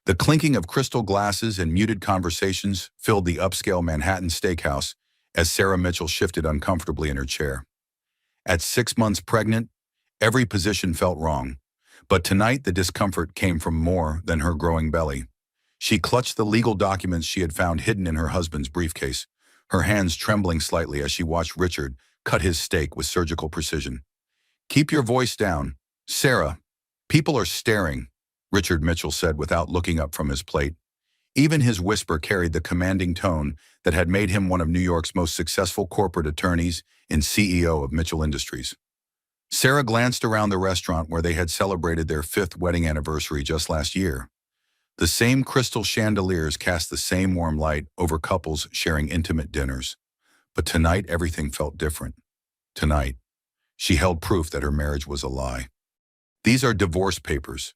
The clinking of crystal glasses and muted conversations filled the upscale Manhattan steakhouse as Sarah Mitchell shifted uncomfortably in her chair. At 6 months pregnant, every position felt wrong. But tonight the discomfort came from more than her growing belly. She clutched the legal documents she had found hidden in her husband's briefcase, her hands trembling slightly as she watched Richard cut his steak with surgical precision. "Keep your voice down, Sarah. People are staring," Richard Mitchell said without looking up from his plate. Even his whisper carried the commanding tone that had made him one of New York's most successful corporate attorneys and CEO of Mitchell Industries. Sarah glanced around the restaurant where they had celebrated their 5th wedding anniversary just last year. The same crystal chandeliers cast the same warm light over couples sharing intimate dinners. But tonight everything felt different. Tonight, she held proof that her marriage was a lie. "These are divorce papers."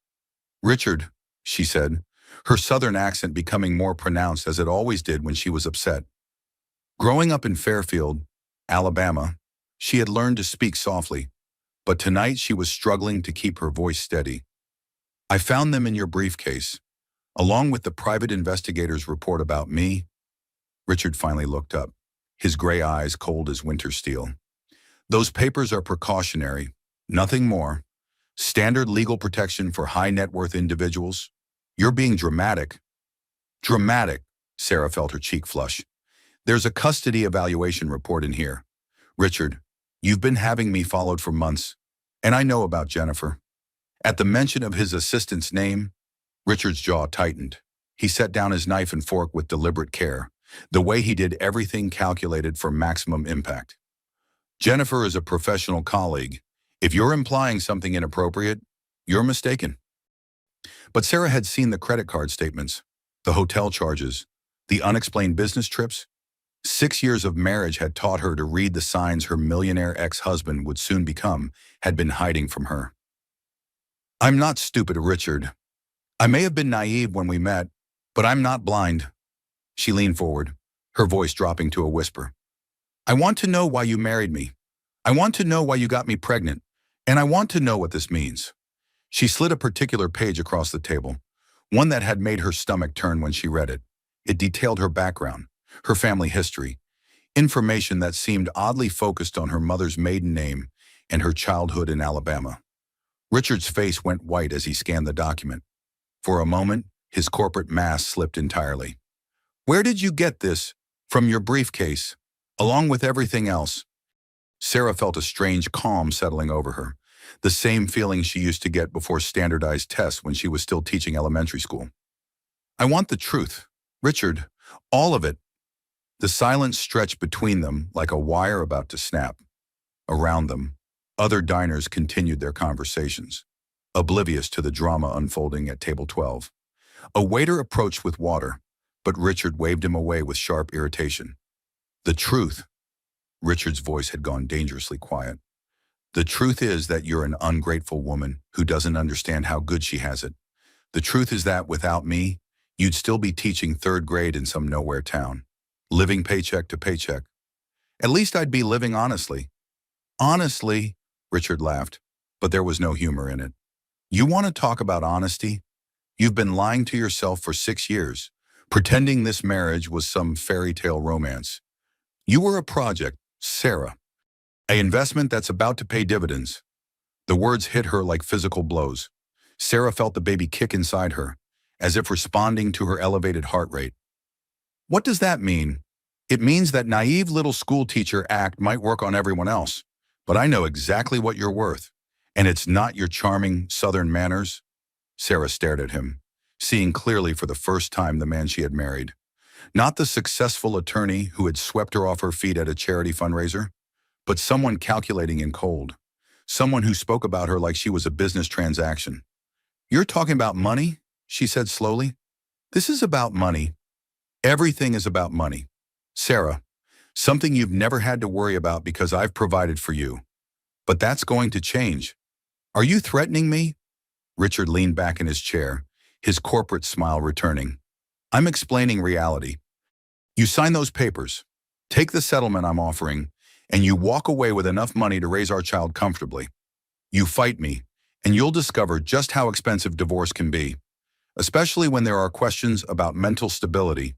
"Richard," she said, her southern accent becoming more pronounced as it always did when she was upset. Growing up in Fairfield, Alabama, she had learned to speak softly, but tonight she was struggling to keep her voice steady. "I found them in your briefcase, along with the private investigator's report about me." Richard finally looked up, his gray eyes cold as winter steel. "Those papers are precautionary, nothing more. Standard legal protection for high net worth individuals. You're being dramatic." "Dramatic," Sarah felt her cheek flush. "There's a custody evaluation report in here. Richard, you've been having me followed for months, and I know about Jennifer." At the mention of his assistant's name, Richard's jaw tightened. He set down his knife and fork with deliberate care, the way he did everything calculated for maximum impact. "Jennifer is a professional colleague. If you're implying something inappropriate, you're mistaken." But Sarah had seen the credit card statements, the hotel charges, the unexplained business trips. 6 years of marriage had taught her to read the signs her millionaire ex-husband would soon become had been hiding from her. "I'm not stupid, Richard. I may have been naive when we met, but I'm not blind." She leaned forward, her voice dropping to a whisper. "I want to know why you married me. I want to know why you got me pregnant, and I want to know what this means." She slid a particular page across the table, one that had made her stomach turn when she read it. It detailed her background, her family history, information that seemed oddly focused on her mother's maiden name and her childhood in Alabama. Richard's face went white as he scanned the document. For a moment, his corporate mask slipped entirely. "Where did you get this? From your briefcase, along with everything else?" Sarah felt a strange calm settling over her, the same feeling she used to get before standardized tests when she was still teaching elementary school. "I want the truth, Richard, all of it." The silence stretched between them like a wire about to snap. Around them, other diners continued their conversations, oblivious to the drama unfolding at table 12. A waiter approached with water, but Richard waved him away with sharp irritation. "The truth," Richard's voice had gone dangerously quiet. "The truth is that you're an ungrateful woman who doesn't understand how good she has it. The truth is that without me, you'd still be teaching 3rd grade in some nowhere town, living paycheck to paycheck. At least I'd be living honestly." "Honestly," Richard laughed, but there was no humor in it. "You want to talk about honesty? You've been lying to yourself for 6 years, pretending this marriage was some fairy tale romance. You were a project, Sarah. An investment that's about to pay dividends." The words hit her like physical blows. Sarah felt the baby kick inside her, as if responding to her elevated heart rate. "What does that mean?" "It means that naive little school teacher act might work on everyone else, but I know exactly what you're worth, and it's not your charming Southern manners." Sarah stared at him, seeing clearly for the first time the man she had married. Not the successful attorney who had swept her off her feet at a charity fundraiser, but someone calculating in cold, someone who spoke about her like she was a business transaction. "You're talking about money?" she said slowly. "This is about money. Everything is about money. Sarah, something you've never had to worry about because I've provided for you. But that's going to change. Are you threatening me?" Richard leaned back in his chair, his corporate smile returning. "I'm explaining reality. You sign those papers, take the settlement I'm offering, and you walk away with enough money to raise our child comfortably. You fight me, and you'll discover just how expensive divorce can be. especially when there are questions about mental stability,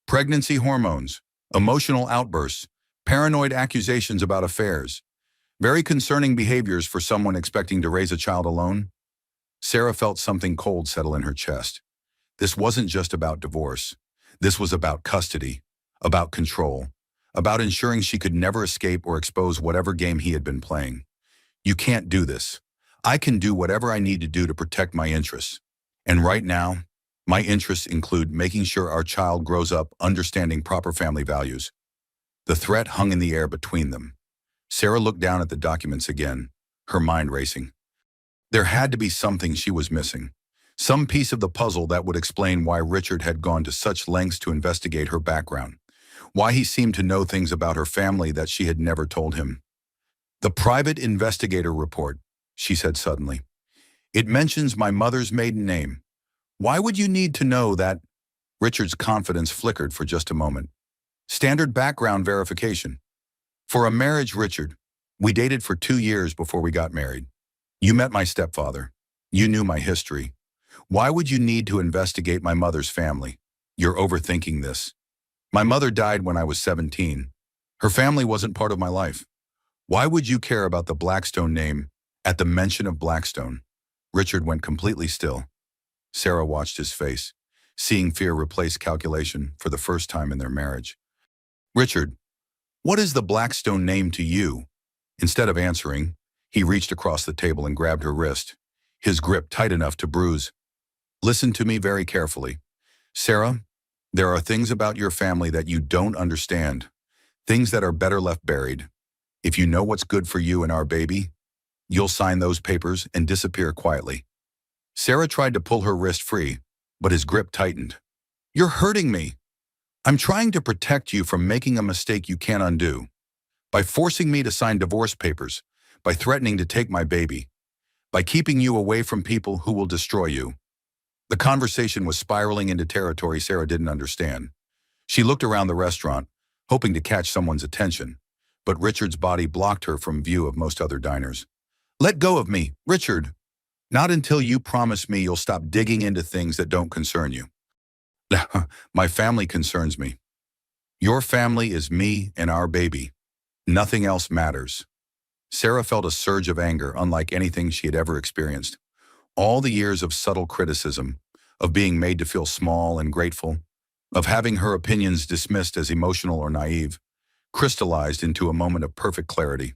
pregnancy hormones, emotional outbursts, paranoid accusations about affairs. Very concerning behaviors for someone expecting to raise a child alone. Sarah felt something cold settle in her chest. This wasn't just about divorce. This was about custody, about control, about ensuring she could never escape or expose whatever game he had been playing. You can't do this. I can do whatever I need to do to protect my interests. And right now, my interests include making sure our child grows up understanding proper family values. The threat hung in the air between them. Sarah looked down at the documents again, her mind racing. There had to be something she was missing. Some piece of the puzzle that would explain why Richard had gone to such lengths to investigate her background. Why he seemed to know things about her family that she had never told him. The private investigator report, she said suddenly. It mentions my mother's maiden name. Why would you need to know that? Richard's confidence flickered for just a moment. Standard background verification. For a marriage, Richard, we dated for 2 years before we got married. You met my stepfather. You knew my history. Why would you need to investigate my mother's family? You're overthinking this. My mother died when I was 17. Her family wasn't part of my life. Why would you care about the Blackstone name at the mention of Blackstone? Richard went completely still. Sarah watched his face, seeing fear replace calculation for the first time in their marriage. Richard, what is the Blackstone name to you? Instead of answering, he reached across the table and grabbed her wrist, his grip tight enough to bruise. Listen to me very carefully. Sarah, there are things about your family that you don't understand, things that are better left buried. If you know what's good for you and our baby, you'll sign those papers and disappear quietly. Sarah tried to pull her wrist free, but his grip tightened. You're hurting me. I'm trying to protect you from making a mistake you can't undo. By forcing me to sign divorce papers, by threatening to take my baby, by keeping you away from people who will destroy you. The conversation was spiraling into territory Sarah didn't understand. She looked around the restaurant, hoping to catch someone's attention, but Richard's body blocked her from view of most other diners. Let go of me, Richard. Not until you promise me you'll stop digging into things that don't concern you. My family concerns me. Your family is me and our baby. Nothing else matters. Sarah felt a surge of anger unlike anything she had ever experienced. All the years of subtle criticism, of being made to feel small and grateful, of having her opinions dismissed as emotional or naive, crystallized into a moment of perfect clarity.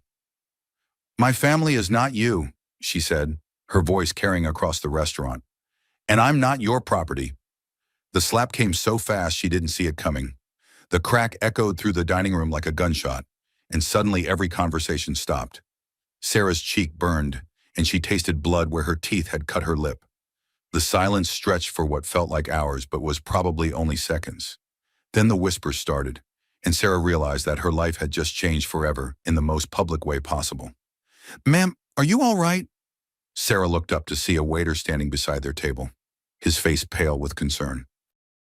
My family is not you, she said, her voice carrying across the restaurant. And I'm not your property. The slap came so fast she didn't see it coming. The crack echoed through the dining room like a gunshot, and suddenly every conversation stopped. Sarah's cheek burned, and she tasted blood where her teeth had cut her lip. The silence stretched for what felt like hours but was probably only seconds. Then the whispers started, and Sarah realized that her life had just changed forever in the most public way possible. Ma'am, are you all right? Sarah looked up to see a waiter standing beside their table, his face pale with concern.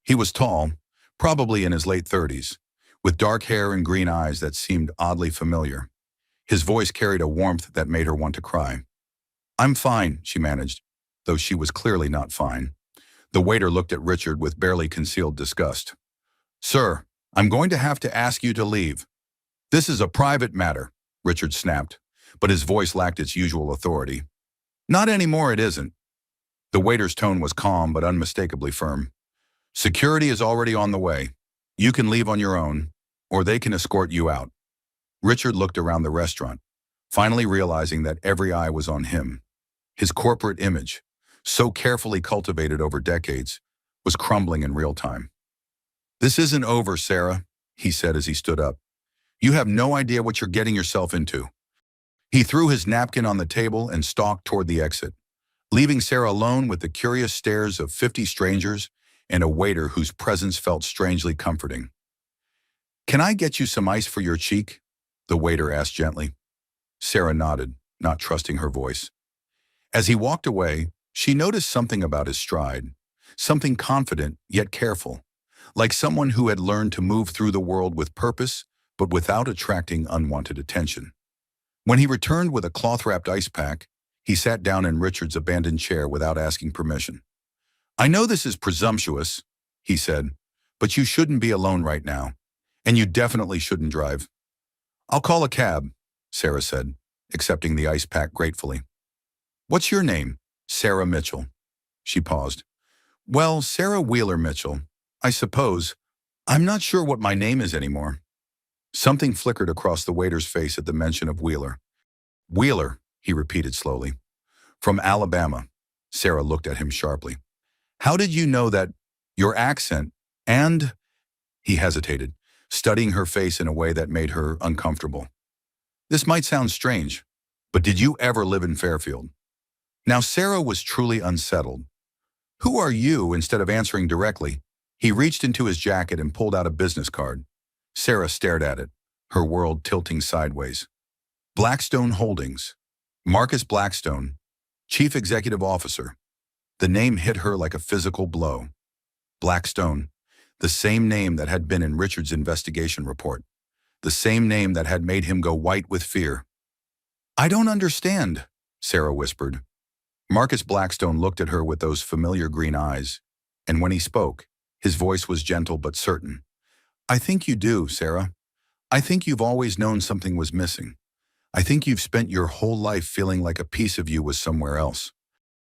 He was tall, probably in his late 30s, with dark hair and green eyes that seemed oddly familiar. His voice carried a warmth that made her want to cry. I'm fine, she managed, though she was clearly not fine. The waiter looked at Richard with barely concealed disgust. Sir, I'm going to have to ask you to leave. This is a private matter, Richard snapped, but his voice lacked its usual authority. Not anymore, it isn't. The waiter's tone was calm but unmistakably firm. Security is already on the way. You can leave on your own, or they can escort you out. Richard looked around the restaurant, finally realizing that every eye was on him. His corporate image, so carefully cultivated over decades, was crumbling in real time. This isn't over, Sarah, he said as he stood up. You have no idea what you're getting yourself into. He threw his napkin on the table and stalked toward the exit, leaving Sarah alone with the curious stares of 50 strangers and a waiter whose presence felt strangely comforting. Can I get you some ice for your cheek? The waiter asked gently. Sarah nodded, not trusting her voice. As he walked away, she noticed something about his stride, something confident yet careful, like someone who had learned to move through the world with purpose but without attracting unwanted attention. When he returned with a cloth-wrapped ice pack, He sat down in Richard's abandoned chair without asking permission. "I know this is presumptuous," he said, "but you shouldn't be alone right now. And you definitely shouldn't drive." "I'll call a cab," Sarah said, accepting the ice pack gratefully. "What's your name?" "Sarah Mitchell." She paused. "Well, Sarah Wheeler Mitchell, I suppose. I'm not sure what my name is anymore." Something flickered across the waiter's face at the mention of Wheeler. "Wheeler," he repeated slowly. "From Alabama." Sarah looked at him sharply. "How did you know that? Your accent, and—" He hesitated, studying her face in a way that made her uncomfortable. "This might sound strange, but did you ever live in Fairfield?" Now Sarah was truly unsettled. "Who are you?" Instead of answering directly, he reached into his jacket and pulled out a business card. Sarah stared at it, her world tilting sideways. Blackstone Holdings. Marcus Blackstone, Chief Executive Officer. The name hit her like a physical blow. Blackstone, the same name that had been in Richard's investigation report. The same name that had made him go white with fear. "I don't understand," Sarah whispered. Marcus Blackstone looked at her with those familiar green eyes, and when he spoke, his voice was gentle but certain. "I think you do, Sarah. I think you've always known something was missing. I think you've spent your whole life feeling like a piece of you was somewhere else."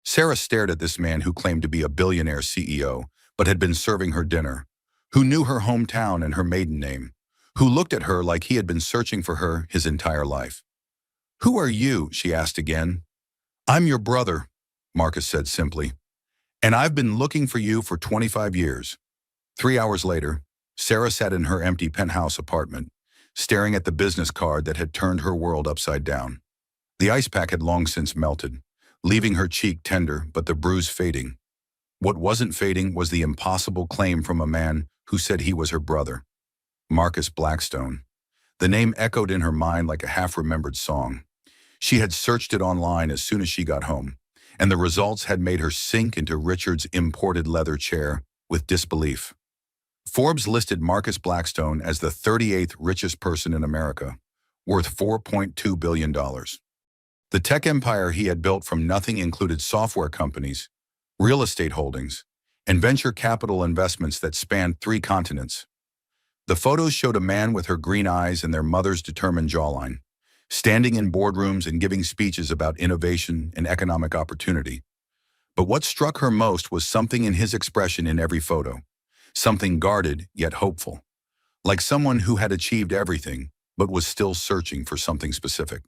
Sarah stared at this man who claimed to be a billionaire CEO, but had been serving her dinner, who knew her hometown and her maiden name, who looked at her like he had been searching for her his entire life. "Who are you?" she asked again. "I'm your brother," Marcus said simply. "And I've been looking for you for 25 years. 3 hours later, Sarah sat in her empty penthouse apartment, staring at the business card that had turned her world upside down. The ice pack had long since melted, leaving her cheek tender but the bruise fading. What wasn't fading was the impossible claim from a man who said he was her brother. Marcus Blackstone. The name echoed in her mind like a half-remembered song. She had searched it online as soon as she got home, and the results had made her sink into Richard's imported leather chair with disbelief. Forbes listed Marcus Blackstone as the 38th richest person in America, worth $4.2 billion. The tech empire he had built from nothing included software companies, real estate holdings, and venture capital investments that spanned 3 continents. The photos showed a man with her green eyes and their mother's determined jawline, standing in boardrooms and giving speeches about innovation and economic opportunity. But what struck her most was something in his expression in every photo, something guarded yet hopeful, like someone who had achieved everything but was still searching for something specific.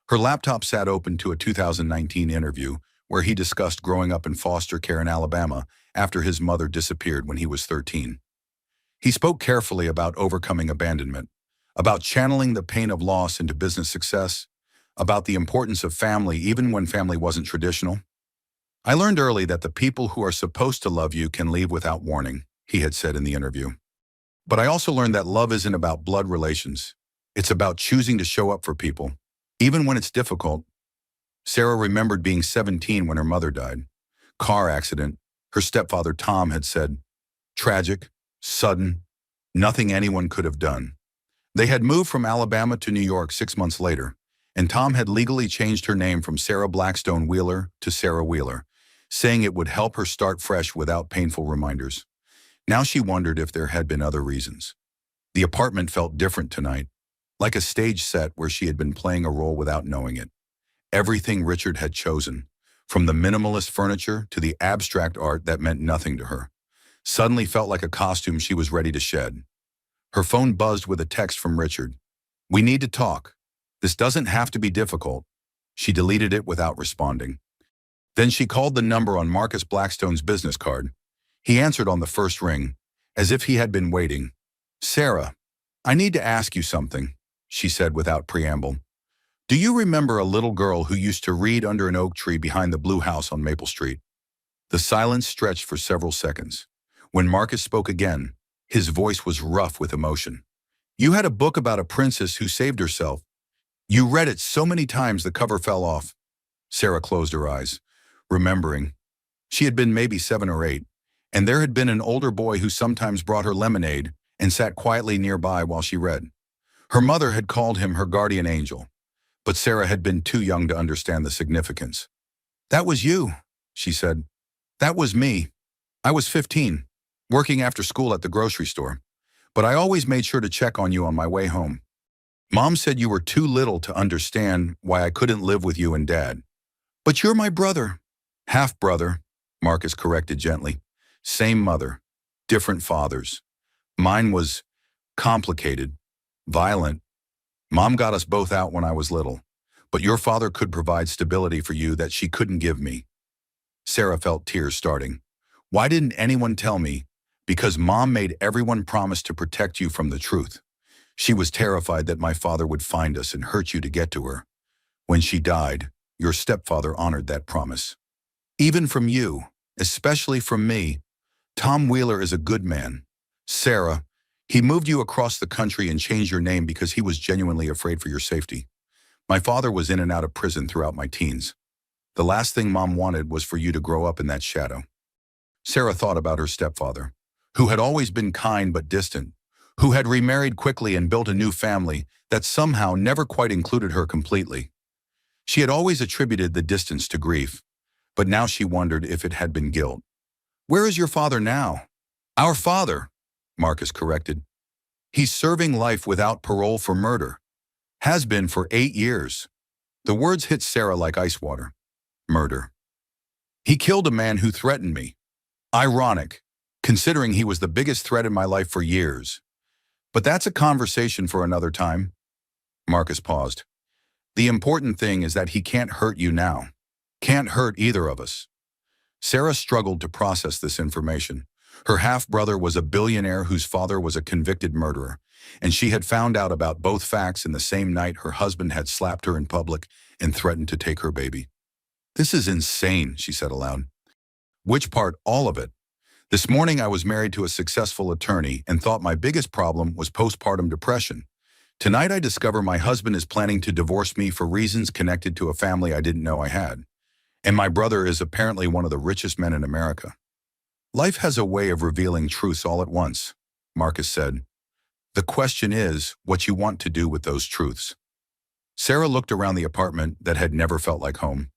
Her laptop sat open to a 2019 interview where he discussed growing up in foster care in Alabama after his mother disappeared when he was 13. He spoke carefully about overcoming abandonment, about channeling the pain of loss into business success, about the importance of family even when family wasn't traditional. "I learned early that the people who are supposed to love you can leave without warning," he had said in the interview. "But I also learned that love isn't about blood relations. It's about choosing to show up for people, even when it's difficult." Sarah remembered being 17 when her mother died. Car accident, her stepfather Tom had said. Tragic, sudden, nothing anyone could have done. They had moved from Alabama to New York 6 months later, and Tom had legally changed her name from Sarah Blackstone Wheeler to Sarah Wheeler, saying it would help her start fresh without painful reminders. Now she wondered if there had been other reasons. The apartment felt different tonight, like a stage set where she had been playing a role without knowing it. Everything Richard had chosen, from the minimalist furniture to the abstract art that meant nothing to her, suddenly felt like a costume she was ready to shed. Her phone buzzed with a text from Richard. "We need to talk. This doesn't have to be difficult." She deleted it without responding. Then she called the number on Marcus Blackstone's business card. He answered on the first ring, as if he had been waiting. "Sarah, I need to ask you something," she said without preamble. "Do you remember a little girl who used to read under an oak tree behind the blue house on Maple Street?" The silence stretched for several seconds. When Marcus spoke again, his voice was rough with emotion. "You had a book about a princess who saved herself. You read it so many times the cover fell off." Sarah closed her eyes, remembering. She had been maybe 7 or 8, and there had been an older boy who sometimes brought her lemonade and sat quietly nearby while she read. Her mother had called him her guardian angel, but Sarah had been too young to understand the significance. "That was you," she said. "That was me. I was 15, working after school at the grocery store, but I always made sure to check on you on my way home. Mom said you were too little to understand why I couldn't live with you and Dad. But you're my brother." "Half-brother," Marcus corrected gently. "Same mother, different fathers. Mine was complicated, violent. Mom got us both out when I was little, but your father could provide stability for you that she couldn't give me." Sarah felt tears starting. "Why didn't anyone tell me?" "Because Mom made everyone promise to protect you from the truth. She was terrified that my father would find us and hurt you to get to her. When she died, your stepfather honored that promise. Even from you, especially from me. Tom Wheeler is a good man. Sarah, he moved you across the country and changed your name because he was genuinely afraid for your safety. My father was in and out of prison throughout my teens. The last thing Mom wanted was for you to grow up in that shadow." Sarah thought about her stepfather, who had always been kind but distant, who had remarried quickly and built a new family that somehow never quite included her completely. She had always attributed the distance to grief, but now she wondered if it had been guilt. "Where is your father now?" "Our father," Marcus corrected. "He's serving life without parole for murder. Has been for 8 years. The words hit Sarah like ice water. Murder. "He killed a man who threatened me. Ironic, considering he was the biggest threat in my life for years. But that's a conversation for another time." Marcus paused. "The important thing is that he can't hurt you now. Can't hurt either of us." Sarah struggled to process this information. Her half-brother was a billionaire whose father was a convicted murderer, and she had found out about both facts in the same night her husband had slapped her in public and threatened to take her baby. "This is insane," she said aloud. "Which part? All of it. This morning I was married to a successful attorney and thought my biggest problem was postpartum depression. Tonight I discover my husband is planning to divorce me for reasons connected to a family I didn't know I had. And my brother is apparently one of the richest men in America. Life has a way of revealing truths all at once," Marcus said. "The question is what you want to do with those truths." Sarah looked around the apartment that had never felt like home,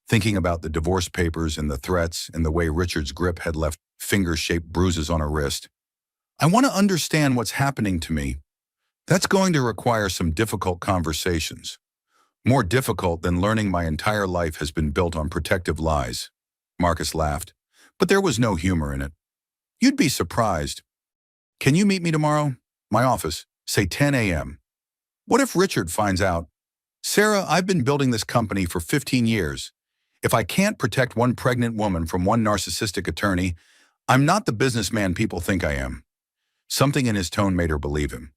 thinking about the divorce papers and the threats and the way Richard's grip had left finger-shaped bruises on her wrist. "I want to understand what's happening to me. That's going to require some difficult conversations. More difficult than learning my entire life has been built on protective lies." Marcus laughed, but there was no humor in it. "You'd be surprised. Can you meet me tomorrow? My office, say 10 a.m. What if Richard finds out? Sarah, I've been building this company for 15 years. If I can't protect one pregnant woman from one narcissistic attorney, I'm not the businessman people think I am." Something in his tone made her believe him.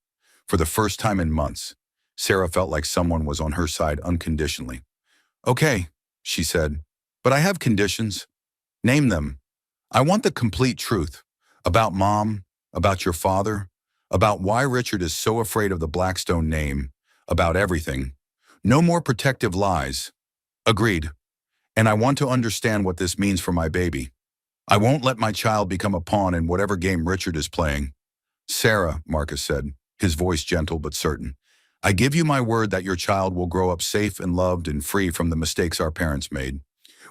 For the first time in months, Sarah felt like someone was on her side unconditionally. "Okay," she said, "but I have conditions." "Name them." "I want the complete truth. About Mom, about your father, about why Richard is so afraid of the Blackstone name, about everything. No more protective lies." "Agreed. And I want to understand what this means for my baby. I won't let my child become a pawn in whatever game Richard is playing." "Sarah," Marcus said, his voice gentle but certain, "I give you my word that your child will grow up safe and loved and free from the mistakes our parents made.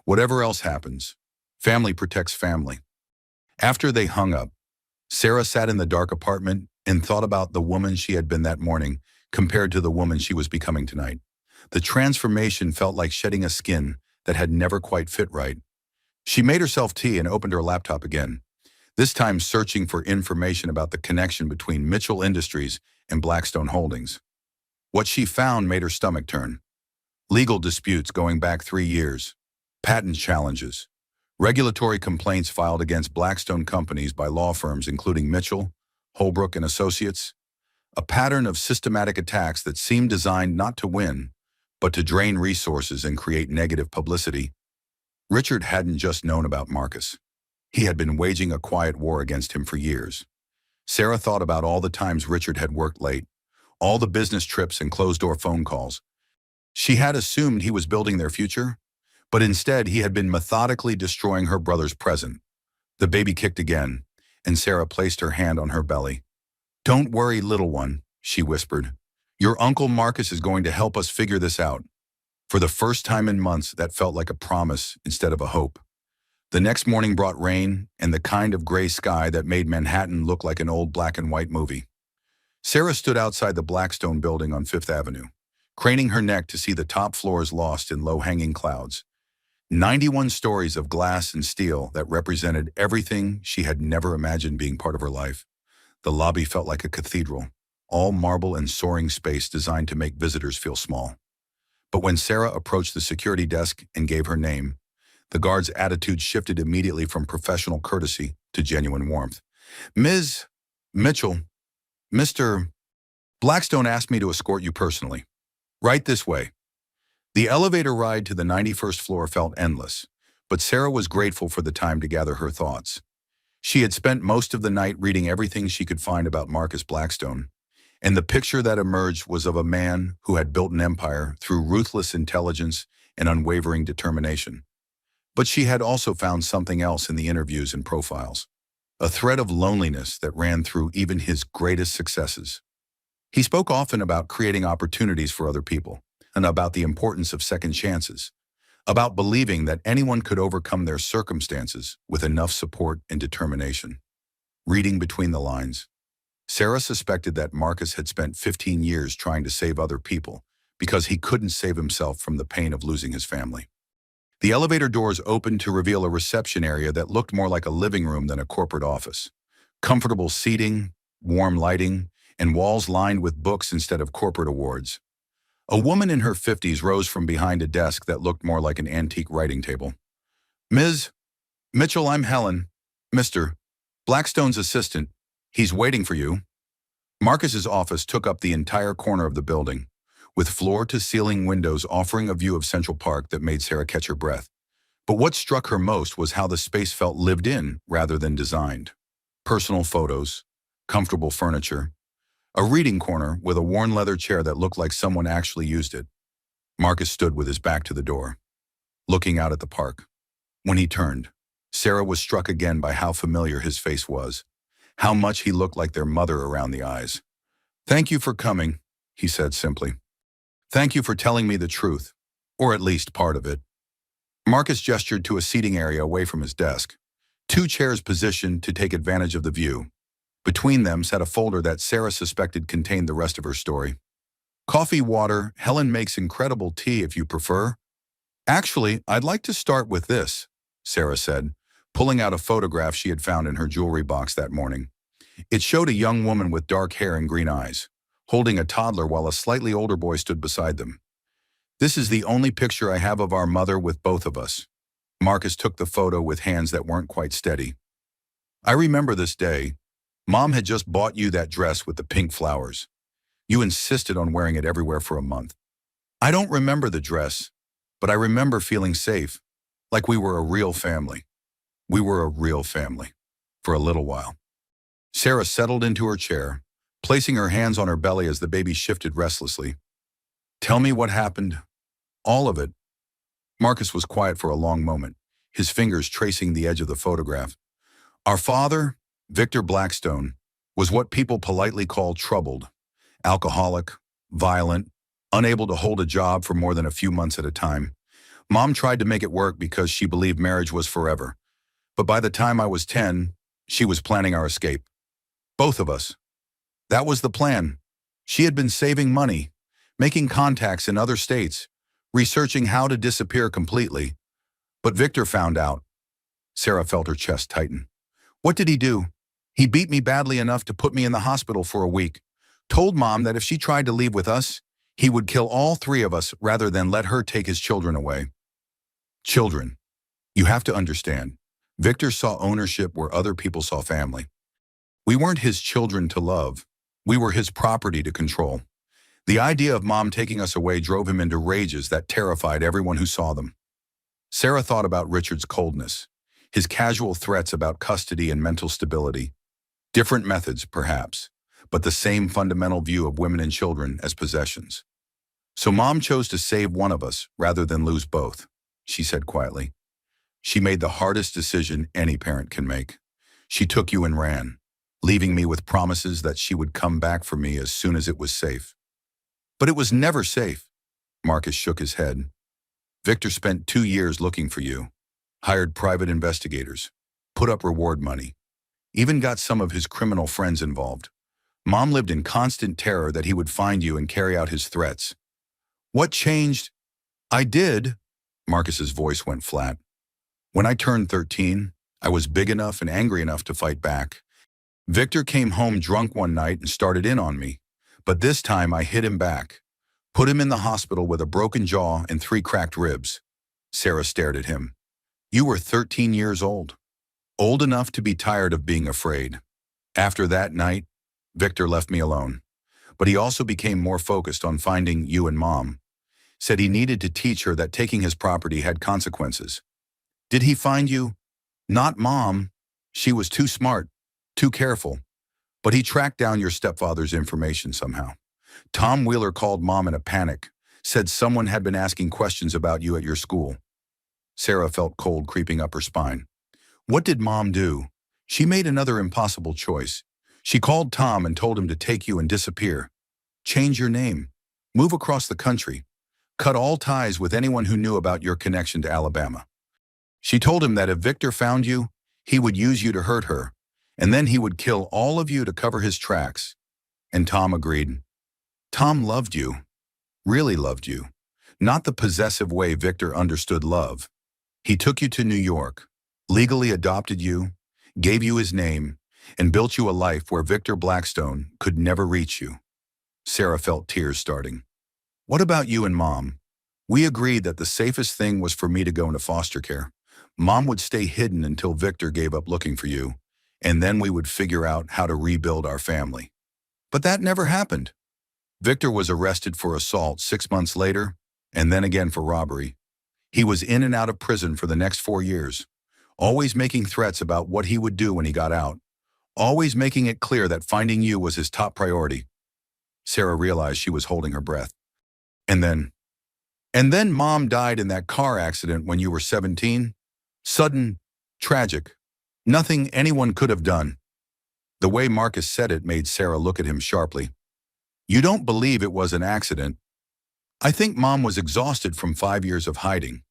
Whatever else happens, family protects family." After they hung up, Sarah sat in the dark apartment and thought about the woman she had been that morning compared to the woman she was becoming tonight. The transformation felt like shedding a skin that had never quite fit right. She made herself tea and opened her laptop again, this time searching for information about the connection between Mitchell Industries and Blackstone Holdings. What she found made her stomach turn. Legal disputes going back 3 years, patent challenges, regulatory complaints filed against Blackstone companies by law firms including Mitchell, Holbrook and Associates, a pattern of systematic attacks that seemed designed not to win, but to drain resources and create negative publicity. Richard hadn't just known about Marcus. He had been waging a quiet war against him for years. Sarah thought about all the times Richard had worked late, all the business trips and closed-door phone calls. She had assumed he was building their future, but instead he had been methodically destroying her brother's present. The baby kicked again, and Sarah placed her hand on her belly. "Don't worry, little one," she whispered. "Your Uncle Marcus is going to help us figure this out." For the first time in months, that felt like a promise instead of a hope. The next morning brought rain and the kind of gray sky that made Manhattan look like an old black and white movie. Sarah stood outside the Blackstone building on Fifth Avenue, craning her neck to see the top floors lost in low-hanging clouds. 91 stories of glass and steel that represented everything she had never imagined being part of her life. The lobby felt like a cathedral, all marble and soaring space designed to make visitors feel small. But when Sarah approached the security desk and gave her name, the guard's attitude shifted immediately from professional courtesy to genuine warmth. "Ms. Mitchell, Mr. Blackstone asked me to escort you personally. Right this way." The elevator ride to the 91st floor felt endless, but Sarah was grateful for the time to gather her thoughts. She had spent most of the night reading everything she could find about Marcus Blackstone, and the picture that emerged was of a man who had built an empire through ruthless intelligence and unwavering determination. But she had also found something else in the interviews and profiles, a thread of loneliness that ran through even his greatest successes. He spoke often about creating opportunities for other people and about the importance of second chances, about believing that anyone could overcome their circumstances with enough support and determination. Reading between the lines, Sarah suspected that Marcus had spent 15 years trying to save other people because he couldn't save himself from the pain of losing his family. The elevator doors opened to reveal a reception area that looked more like a living room than a corporate office. Comfortable seating, warm lighting, and walls lined with books instead of corporate awards. A woman in her 50s rose from behind a desk that looked more like an antique writing table. "Ms. Mitchell, I'm Helen. Mr. Blackstone's assistant. He's waiting for you." Marcus's office took up the entire corner of the building, with floor-to-ceiling windows offering a view of Central Park that made Sarah catch her breath. But what struck her most was how the space felt lived in rather than designed. Personal photos, comfortable furniture, a reading corner with a worn leather chair that looked like someone actually used it. Marcus stood with his back to the door, looking out at the park. When he turned, Sarah was struck again by how familiar his face was, how much he looked like their mother around the eyes. "Thank you for coming," he said simply. "Thank you for telling me the truth, or at least part of it." Marcus gestured to a seating area away from his desk, two chairs positioned to take advantage of the view. Between them sat a folder that Sarah suspected contained the rest of her story. "Coffee, water, Helen makes incredible tea if you prefer." "Actually, I'd like to start with this," Sarah said, pulling out a photograph she had found in her jewelry box that morning. It showed a young woman with dark hair and green eyes, holding a toddler while a slightly older boy stood beside them. "This is the only picture I have of our mother with both of us." Marcus took the photo with hands that weren't quite steady. "I remember this day. Mom had just bought you that dress with the pink flowers. You insisted on wearing it everywhere for a month. I don't remember the dress, but I remember feeling safe, like we were a real family. We were a real family, for a little while." Sarah settled into her chair, placing her hands on her belly as the baby shifted restlessly. "Tell me what happened. All of it." Marcus was quiet for a long moment, his fingers tracing the edge of the photograph. "Our father, Victor Blackstone, was what people politely call troubled, alcoholic, violent, unable to hold a job for more than a few months at a time. Mom tried to make it work because she believed marriage was forever. But by the time I was 10, she was planning our escape. Both of us. That was the plan. She had been saving money, making contacts in other states, researching how to disappear completely. But Victor found out." Sarah felt her chest tighten. "What did he do? He beat me badly enough to put me in the hospital for a week. Told Mom that if she tried to leave with us, he would kill all three of us rather than let her take his children away." Children. You have to understand. Victor saw ownership where other people saw family. We weren't his children to love. We were his property to control. The idea of Mom taking us away drove him into rages that terrified everyone who saw them. Sarah thought about Richard's coldness, his casual threats about custody and mental stability. Different methods, perhaps, but the same fundamental view of women and children as possessions. "So Mom chose to save one of us rather than lose both," she said quietly. "She made the hardest decision any parent can make. She took you and ran, leaving me with promises that she would come back for me as soon as it was safe. But it was never safe. Marcus shook his head. Victor spent 2 years looking for you, hired private investigators, put up reward money, even got some of his criminal friends involved. Mom lived in constant terror that he would find you and carry out his threats. What changed? I did. Marcus's voice went flat. When I turned 13, I was big enough and angry enough to fight back. Victor came home drunk one night and started in on me. But this time I hit him back. Put him in the hospital with a broken jaw and 3 cracked ribs. Sarah stared at him. You were 13 years old. Old enough to be tired of being afraid. After that night, Victor left me alone. But he also became more focused on finding you and Mom. Said he needed to teach her that taking his property had consequences. Did he find you? Not Mom. She was too smart, too careful. But he tracked down your stepfather's information somehow. Tom Wheeler called Mom in a panic, said someone had been asking questions about you at your school. Sarah felt cold creeping up her spine. What did Mom do? She made another impossible choice. She called Tom and told him to take you and disappear. Change your name. Move across the country. Cut all ties with anyone who knew about your connection to Alabama. She told him that if Victor found you, he would use you to hurt her, and then he would kill all of you to cover his tracks. And Tom agreed. Tom loved you. Really loved you. Not the possessive way Victor understood love. He took you to New York, legally adopted you, gave you his name, and built you a life where Victor Blackstone could never reach you. Sarah felt tears starting. What about you and Mom? We agreed that the safest thing was for me to go into foster care. Mom would stay hidden until Victor gave up looking for you, and then we would figure out how to rebuild our family. But that never happened. Victor was arrested for assault 6 months later, and then again for robbery. He was in and out of prison for the next 4 years, always making threats about what he would do when he got out, always making it clear that finding you was his top priority. Sarah realized she was holding her breath. And then Mom died in that car accident when you were 17. Sudden, tragic, nothing anyone could have done. The way Marcus said it made Sarah look at him sharply. You don't believe it was an accident? I think Mom was exhausted from 5 years of hiding,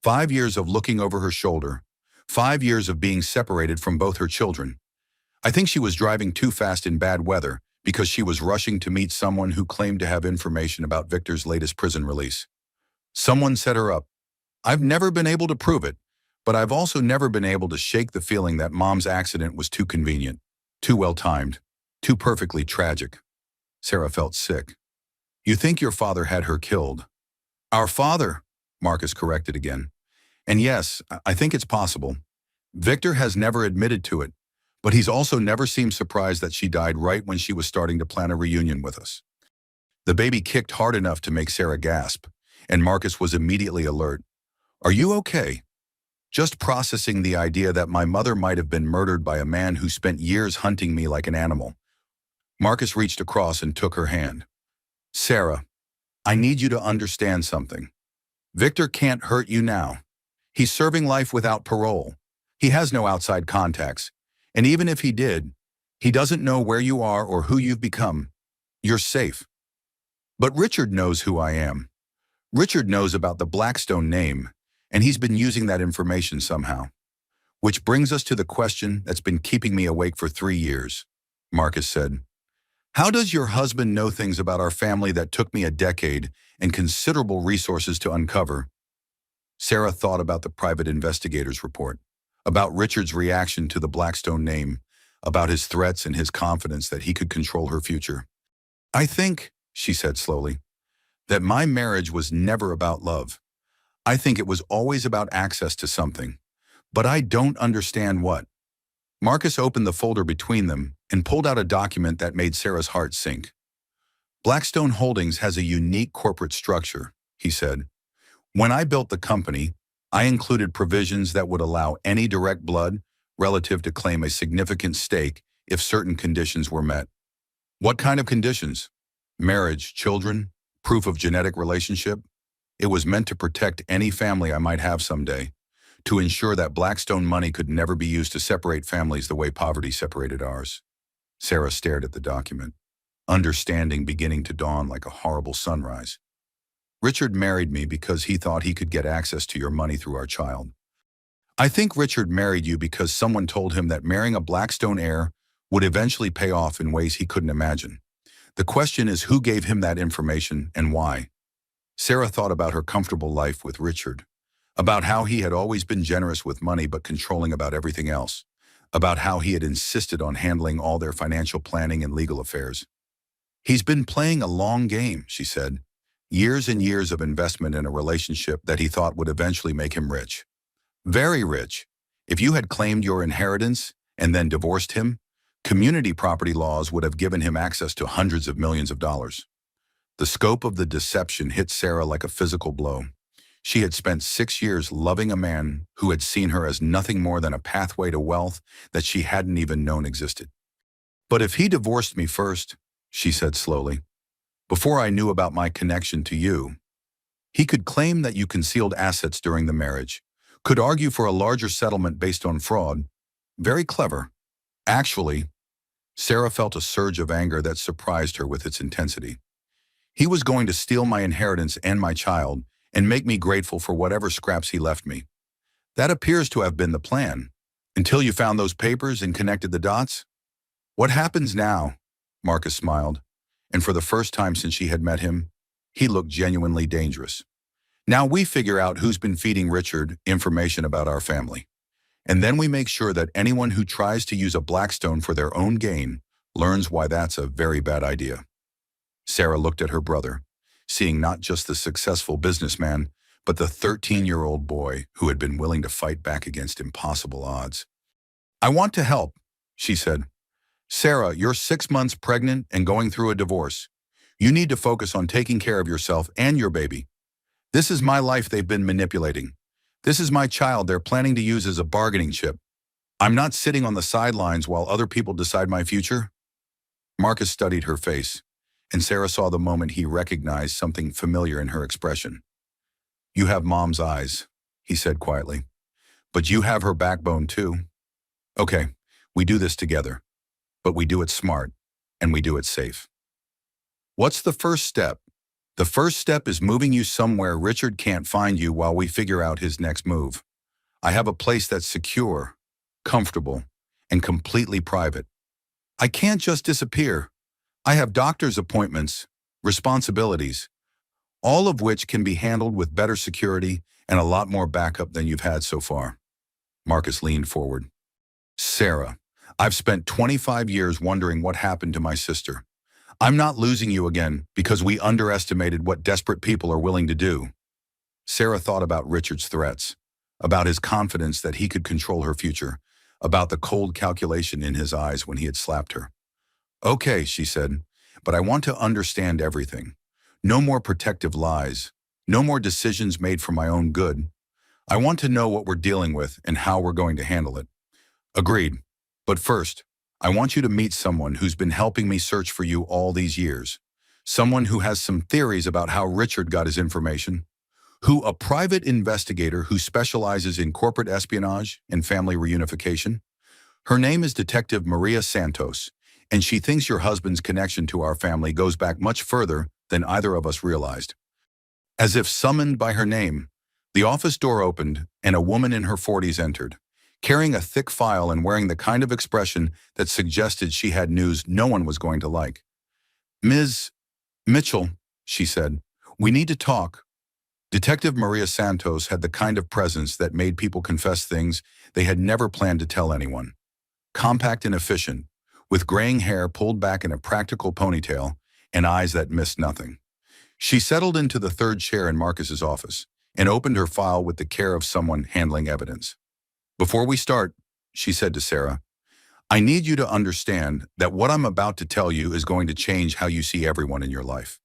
5 years of looking over her shoulder, 5 years of being separated from both her children. I think she was driving too fast in bad weather because she was rushing to meet someone who claimed to have information about Victor's latest prison release. Someone set her up. I've never been able to prove it, but I've also never been able to shake the feeling that Mom's accident was too convenient, too well-timed, too perfectly tragic. Sarah felt sick. You think your father had her killed? Our father, Marcus corrected again. And yes, I think it's possible. Victor has never admitted to it, but he's also never seemed surprised that she died right when she was starting to plan a reunion with us. The baby kicked hard enough to make Sarah gasp, and Marcus was immediately alert. Are you okay? Just processing the idea that my mother might have been murdered by a man who spent years hunting me like an animal. Marcus reached across and took her hand. Sarah, I need you to understand something. Victor can't hurt you now. He's serving life without parole. He has no outside contacts. And even if he did, he doesn't know where you are or who you've become. You're safe. But Richard knows who I am. Richard knows about the Blackstone name, and he's been using that information somehow. Which brings us to the question that's been keeping me awake for 3 years, Marcus said. How does your husband know things about our family that took me a decade and considerable resources to uncover? Sarah thought about the private investigator's report, about Richard's reaction to the Blackstone name, about his threats and his confidence that he could control her future. I think, she said slowly, that my marriage was never about love. I think it was always about access to something, but I don't understand what. Marcus opened the folder between them and pulled out a document that made Sarah's heart sink. Blackstone Holdings has a unique corporate structure, he said. When I built the company, I included provisions that would allow any direct blood relative to claim a significant stake if certain conditions were met. What kind of conditions? Marriage, children, proof of genetic relationship? It was meant to protect any family I might have someday, to ensure that Blackstone money could never be used to separate families the way poverty separated ours. Sarah stared at the document, understanding beginning to dawn like a horrible sunrise. Richard married me because he thought he could get access to your money through our child. I think Richard married you because someone told him that marrying a Blackstone heir would eventually pay off in ways he couldn't imagine. The question is who gave him that information and why? Sarah thought about her comfortable life with Richard, about how he had always been generous with money but controlling about everything else, about how he had insisted on handling all their financial planning and legal affairs. He's been playing a long game, she said. Years and years of investment in a relationship that he thought would eventually make him rich. Very rich. If you had claimed your inheritance and then divorced him, community property laws would have given him access to hundreds of millions of dollars. The scope of the deception hit Sarah like a physical blow. She had spent 6 years loving a man who had seen her as nothing more than a pathway to wealth that she hadn't even known existed. But if he divorced me first, she said slowly, before I knew about my connection to you, he could claim that you concealed assets during the marriage, could argue for a larger settlement based on fraud. Very clever. Actually, Sarah felt a surge of anger that surprised her with its intensity. He was going to steal my inheritance and my child and make me grateful for whatever scraps he left me. That appears to have been the plan. Until you found those papers and connected the dots? What happens now? Marcus smiled, and for the first time since she had met him, he looked genuinely dangerous. Now we figure out who's been feeding Richard information about our family. And then we make sure that anyone who tries to use a Blackstone for their own gain learns why that's a very bad idea. Sarah looked at her brother, seeing not just the successful businessman, but the 13-year-old boy who had been willing to fight back against impossible odds. I want to help, she said. Sarah, you're 6 months pregnant and going through a divorce. You need to focus on taking care of yourself and your baby. This is my life they've been manipulating. This is my child they're planning to use as a bargaining chip. I'm not sitting on the sidelines while other people decide my future. Marcus studied her face, and Sarah saw the moment he recognized something familiar in her expression. You have mom's eyes, he said quietly. But you have her backbone too. Okay, we do this together. But we do it smart, and we do it safe. What's the first step? The first step is moving you somewhere Richard can't find you while we figure out his next move. I have a place that's secure, comfortable, and completely private. I can't just disappear. I have doctor's appointments, responsibilities, all of which can be handled with better security and a lot more backup than you've had so far. Marcus leaned forward. Sarah, I've spent 25 years wondering what happened to my sister. I'm not losing you again because we underestimated what desperate people are willing to do. Sarah thought about Richard's threats, about his confidence that he could control her future, about the cold calculation in his eyes when he had slapped her. Okay, she said, but I want to understand everything. No more protective lies. No more decisions made for my own good. I want to know what we're dealing with and how we're going to handle it. Agreed. But first, I want you to meet someone who's been helping me search for you all these years. Someone who has some theories about how Richard got his information. A private investigator who specializes in corporate espionage and family reunification. Her name is Detective Maria Santos, and she thinks your husband's connection to our family goes back much further than either of us realized. As if summoned by her name, the office door opened and a woman in her 40s entered, carrying a thick file and wearing the kind of expression that suggested she had news no one was going to like. Ms. Mitchell, she said, we need to talk. Detective Maria Santos had the kind of presence that made people confess things they had never planned to tell anyone. Compact and efficient, with graying hair pulled back in a practical ponytail and eyes that missed nothing. She settled into the third chair in Marcus's office and opened her file with the care of someone handling evidence. Before we start, she said to Sarah, I need you to understand that what I'm about to tell you is going to change how you see everyone in your life.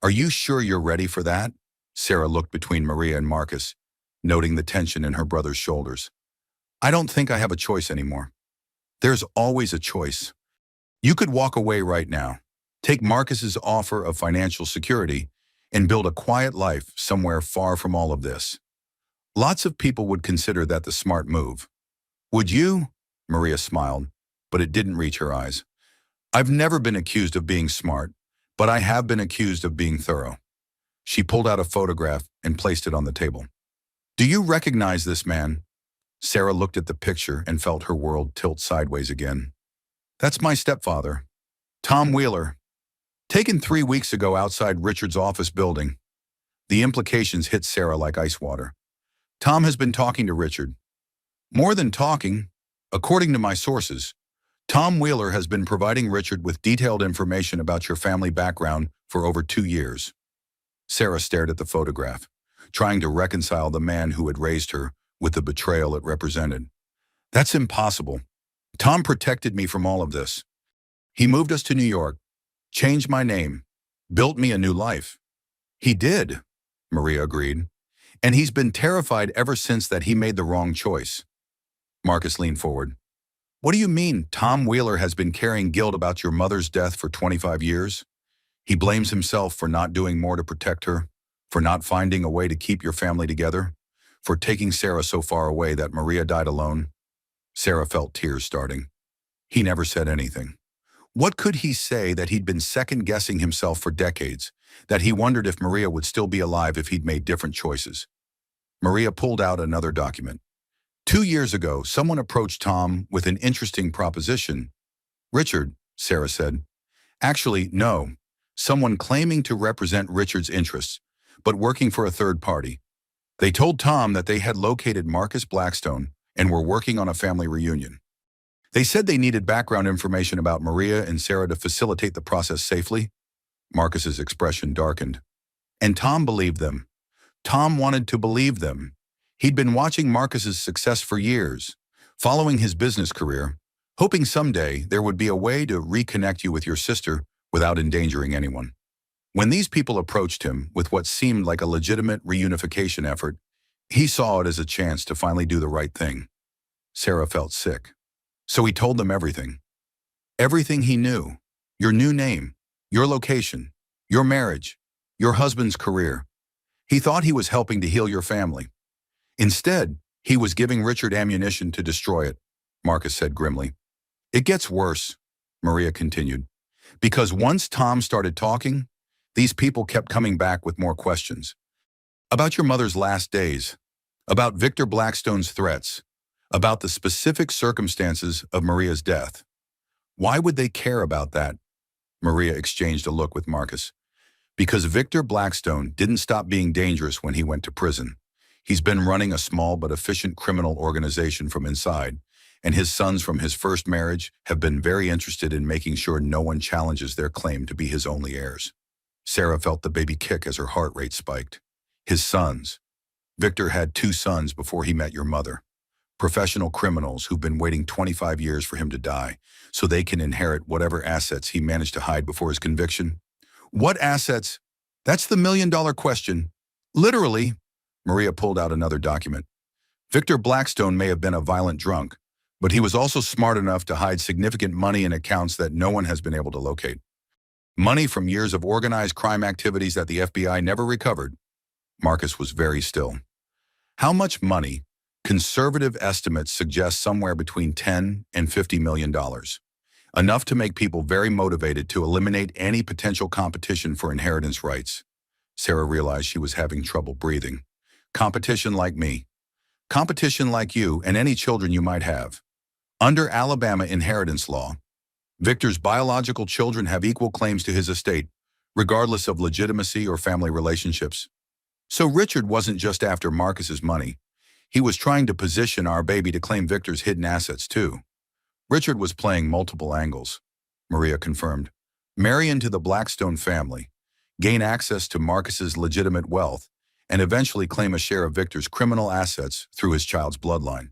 Are you sure you're ready for that? Sarah looked between Maria and Marcus, noting the tension in her brother's shoulders. I don't think I have a choice anymore. There's always a choice. You could walk away right now, take Marcus's offer of financial security, and build a quiet life somewhere far from all of this. Lots of people would consider that the smart move. Would you? Maria smiled, but it didn't reach her eyes. I've never been accused of being smart, but I have been accused of being thorough. She pulled out a photograph and placed it on the table. Do you recognize this man? Sarah looked at the picture and felt her world tilt sideways again. That's my stepfather, Tom Wheeler. Taken 3 weeks ago outside Richard's office building. The implications hit Sarah like ice water. Tom has been talking to Richard. More than talking, according to my sources, Tom Wheeler has been providing Richard with detailed information about your family background for over 2 years. Sarah stared at the photograph, trying to reconcile the man who had raised her with the betrayal it represented. That's impossible. Tom protected me from all of this. He moved us to New York, changed my name, built me a new life. He did, Maria agreed. And he's been terrified ever since that he made the wrong choice. Marcus leaned forward. What do you mean Tom Wheeler has been carrying guilt about your mother's death for 25 years? He blames himself for not doing more to protect her, for not finding a way to keep your family together, for taking Sarah so far away that Maria died alone. Sarah felt tears starting. He never said anything. What could he say that he'd been second-guessing himself for decades, that he wondered if Maria would still be alive if he'd made different choices? Maria pulled out another document. 2 years ago, someone approached Tom with an interesting proposition. Richard, Sarah said. Actually, no. Someone claiming to represent Richard's interests, but working for a third party. They told Tom that they had located Marcus Blackstone and were working on a family reunion. They said they needed background information about Maria and Sarah to facilitate the process safely. Marcus's expression darkened. And Tom believed them. Tom wanted to believe them. He'd been watching Marcus's success for years, following his business career, hoping someday there would be a way to reconnect you with your sister without endangering anyone. When these people approached him with what seemed like a legitimate reunification effort, he saw it as a chance to finally do the right thing. Sarah felt sick. So he told them everything. Everything he knew. Your new name, your location, your marriage, your husband's career. He thought he was helping to heal your family. Instead, he was giving Richard ammunition to destroy it, Marcus said grimly. It gets worse, Maria continued, because once Tom started talking, these people kept coming back with more questions. About your mother's last days, about Victor Blackstone's threats, about the specific circumstances of Maria's death. Why would they care about that? Maria exchanged a look with Marcus. Because Victor Blackstone didn't stop being dangerous when he went to prison. He's been running a small but efficient criminal organization from inside, and his sons from his first marriage have been very interested in making sure no one challenges their claim to be his only heirs. Sarah felt the baby kick as her heart rate spiked. His sons. Victor had 2 sons before he met your mother. Professional criminals who've been waiting 25 years for him to die, so they can inherit whatever assets he managed to hide before his conviction. What assets? That's the million-dollar question. Literally, Maria pulled out another document. Victor Blackstone may have been a violent drunk, but he was also smart enough to hide significant money in accounts that no one has been able to locate. Money from years of organized crime activities that the FBI never recovered. Marcus was very still. How much money? Conservative estimates suggest somewhere between $10 and $50 million. Enough to make people very motivated to eliminate any potential competition for inheritance rights. Sarah realized she was having trouble breathing. Competition like me. Competition like you and any children you might have. Under Alabama inheritance law, Victor's biological children have equal claims to his estate, regardless of legitimacy or family relationships. So Richard wasn't just after Marcus's money. He was trying to position our baby to claim Victor's hidden assets too. Richard was playing multiple angles, Maria confirmed. Marry into the Blackstone family, gain access to Marcus's legitimate wealth, and eventually claim a share of Victor's criminal assets through his child's bloodline.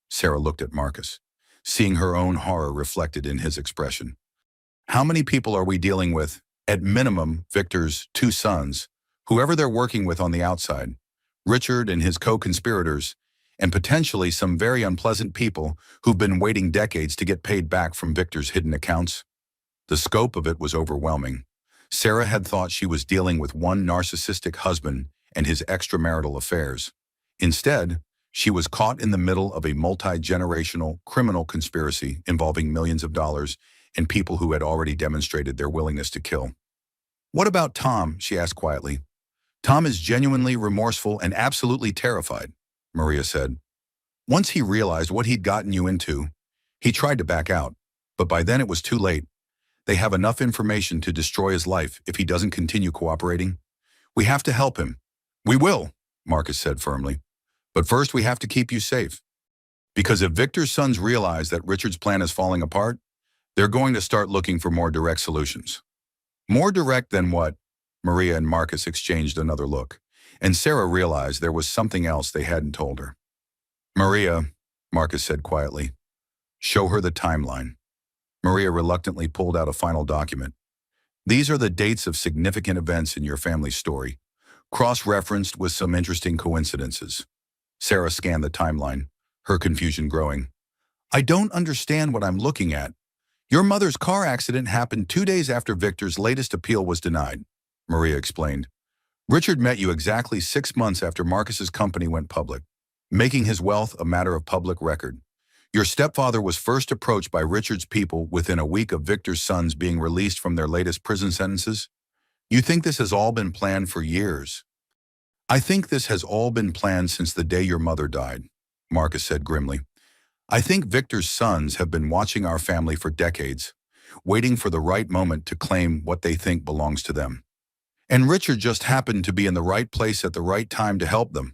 Sarah looked at Marcus, seeing her own horror reflected in his expression. How many people are we dealing with? At minimum, Victor's 2 sons, whoever they're working with on the outside, Richard and his co-conspirators, and potentially some very unpleasant people who've been waiting decades to get paid back from Victor's hidden accounts. The scope of it was overwhelming. Sarah had thought she was dealing with one narcissistic husband and his extramarital affairs. Instead, she was caught in the middle of a multi-generational criminal conspiracy involving millions of dollars and people who had already demonstrated their willingness to kill. What about Tom? She asked quietly. Tom is genuinely remorseful and absolutely terrified, Maria said. Once he realized what he'd gotten you into, he tried to back out, but by then it was too late. They have enough information to destroy his life if he doesn't continue cooperating. We have to help him. We will, Marcus said firmly. But first we have to keep you safe. Because if Victor's sons realize that Richard's plan is falling apart, they're going to start looking for more direct solutions. More direct than what? Maria and Marcus exchanged another look, and Sarah realized there was something else they hadn't told her. Maria, Marcus said quietly, show her the timeline. Maria reluctantly pulled out a final document. These are the dates of significant events in your family's story, cross-referenced with some interesting coincidences. Sarah scanned the timeline, her confusion growing. I don't understand what I'm looking at. Your mother's car accident happened 2 days after Victor's latest appeal was denied, Maria explained. Richard met you exactly 6 months after Marcus's company went public, making his wealth a matter of public record. Your stepfather was first approached by Richard's people within a week of Victor's sons being released from their latest prison sentences. You think this has all been planned for years? I think this has all been planned since the day your mother died, Marcus said grimly. I think Victor's sons have been watching our family for decades, waiting for the right moment to claim what they think belongs to them. And Richard just happened to be in the right place at the right time to help them.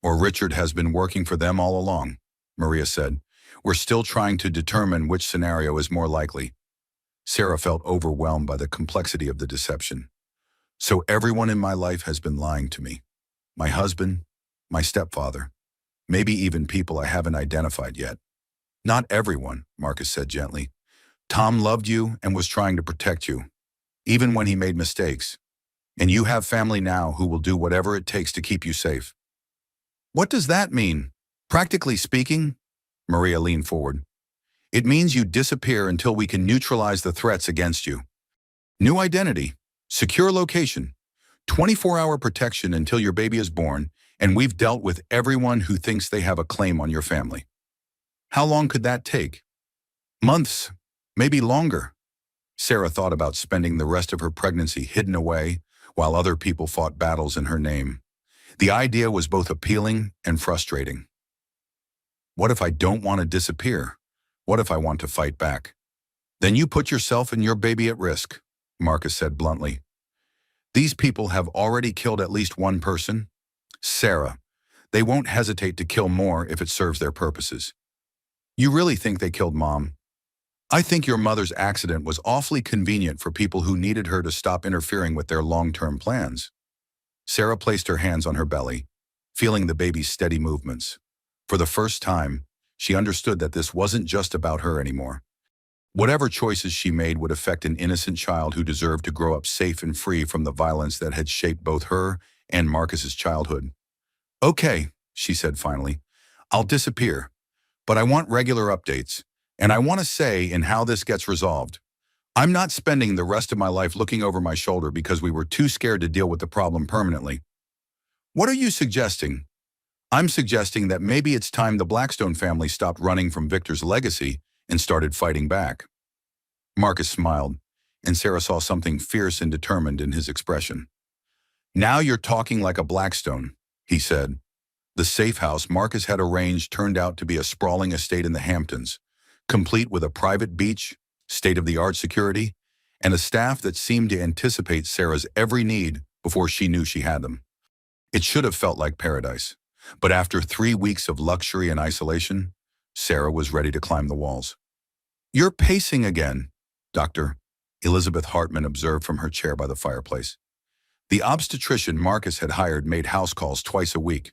Or Richard has been working for them all along, Maria said. We're still trying to determine which scenario is more likely. Sarah felt overwhelmed by the complexity of the deception. So everyone in my life has been lying to me. My husband, my stepfather, maybe even people I haven't identified yet. Not everyone, Marcus said gently. Tom loved you and was trying to protect you, even when he made mistakes. And you have family now who will do whatever it takes to keep you safe. What does that mean? Practically speaking, Maria leaned forward. It means you disappear until we can neutralize the threats against you. New identity, secure location, 24-hour protection until your baby is born, and we've dealt with everyone who thinks they have a claim on your family. How long could that take? Months, maybe longer. Sarah thought about spending the rest of her pregnancy hidden away while other people fought battles in her name. The idea was both appealing and frustrating. What if I don't want to disappear? What if I want to fight back? Then you put yourself and your baby at risk, Marcus said bluntly. These people have already killed at least one person. Sarah, they won't hesitate to kill more if it serves their purposes. You really think they killed Mom? I think your mother's accident was awfully convenient for people who needed her to stop interfering with their long-term plans. Sarah placed her hands on her belly, feeling the baby's steady movements. For the first time, she understood that this wasn't just about her anymore. Whatever choices she made would affect an innocent child who deserved to grow up safe and free from the violence that had shaped both her and Marcus's childhood. Okay, she said finally, I'll disappear, but I want regular updates, and I want to say in how this gets resolved. I'm not spending the rest of my life looking over my shoulder because we were too scared to deal with the problem permanently. What are you suggesting? I'm suggesting that maybe it's time the Blackstone family stopped running from Victor's legacy and started fighting back. Marcus smiled, and Sarah saw something fierce and determined in his expression. Now you're talking like a Blackstone, he said. The safe house Marcus had arranged turned out to be a sprawling estate in the Hamptons, complete with a private beach, state-of-the-art security, and a staff that seemed to anticipate Sarah's every need before she knew she had them. It should have felt like paradise. But after 3 weeks of luxury and isolation, Sarah was ready to climb the walls. You're pacing again, Doctor, Elizabeth Hartman observed from her chair by the fireplace. The obstetrician Marcus had hired made house calls twice a week,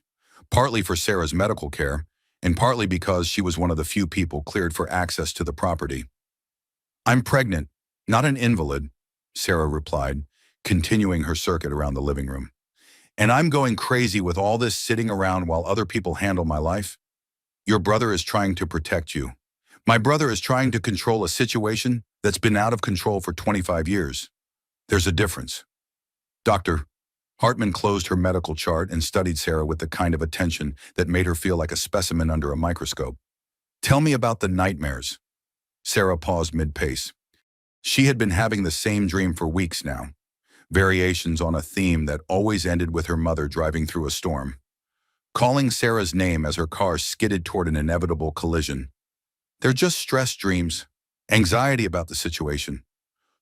partly for Sarah's medical care, and partly because she was one of the few people cleared for access to the property. I'm pregnant, not an invalid, Sarah replied, continuing her circuit around the living room. And I'm going crazy with all this sitting around while other people handle my life. Your brother is trying to protect you. My brother is trying to control a situation that's been out of control for 25 years. There's a difference. Doctor, Hartman closed her medical chart and studied Sarah with the kind of attention that made her feel like a specimen under a microscope. Tell me about the nightmares. Sarah paused mid-pace. She had been having the same dream for weeks now. variations on a theme that always ended with her mother driving through a storm, calling Sarah's name as her car skidded toward an inevitable collision. They're just stress dreams, anxiety about the situation.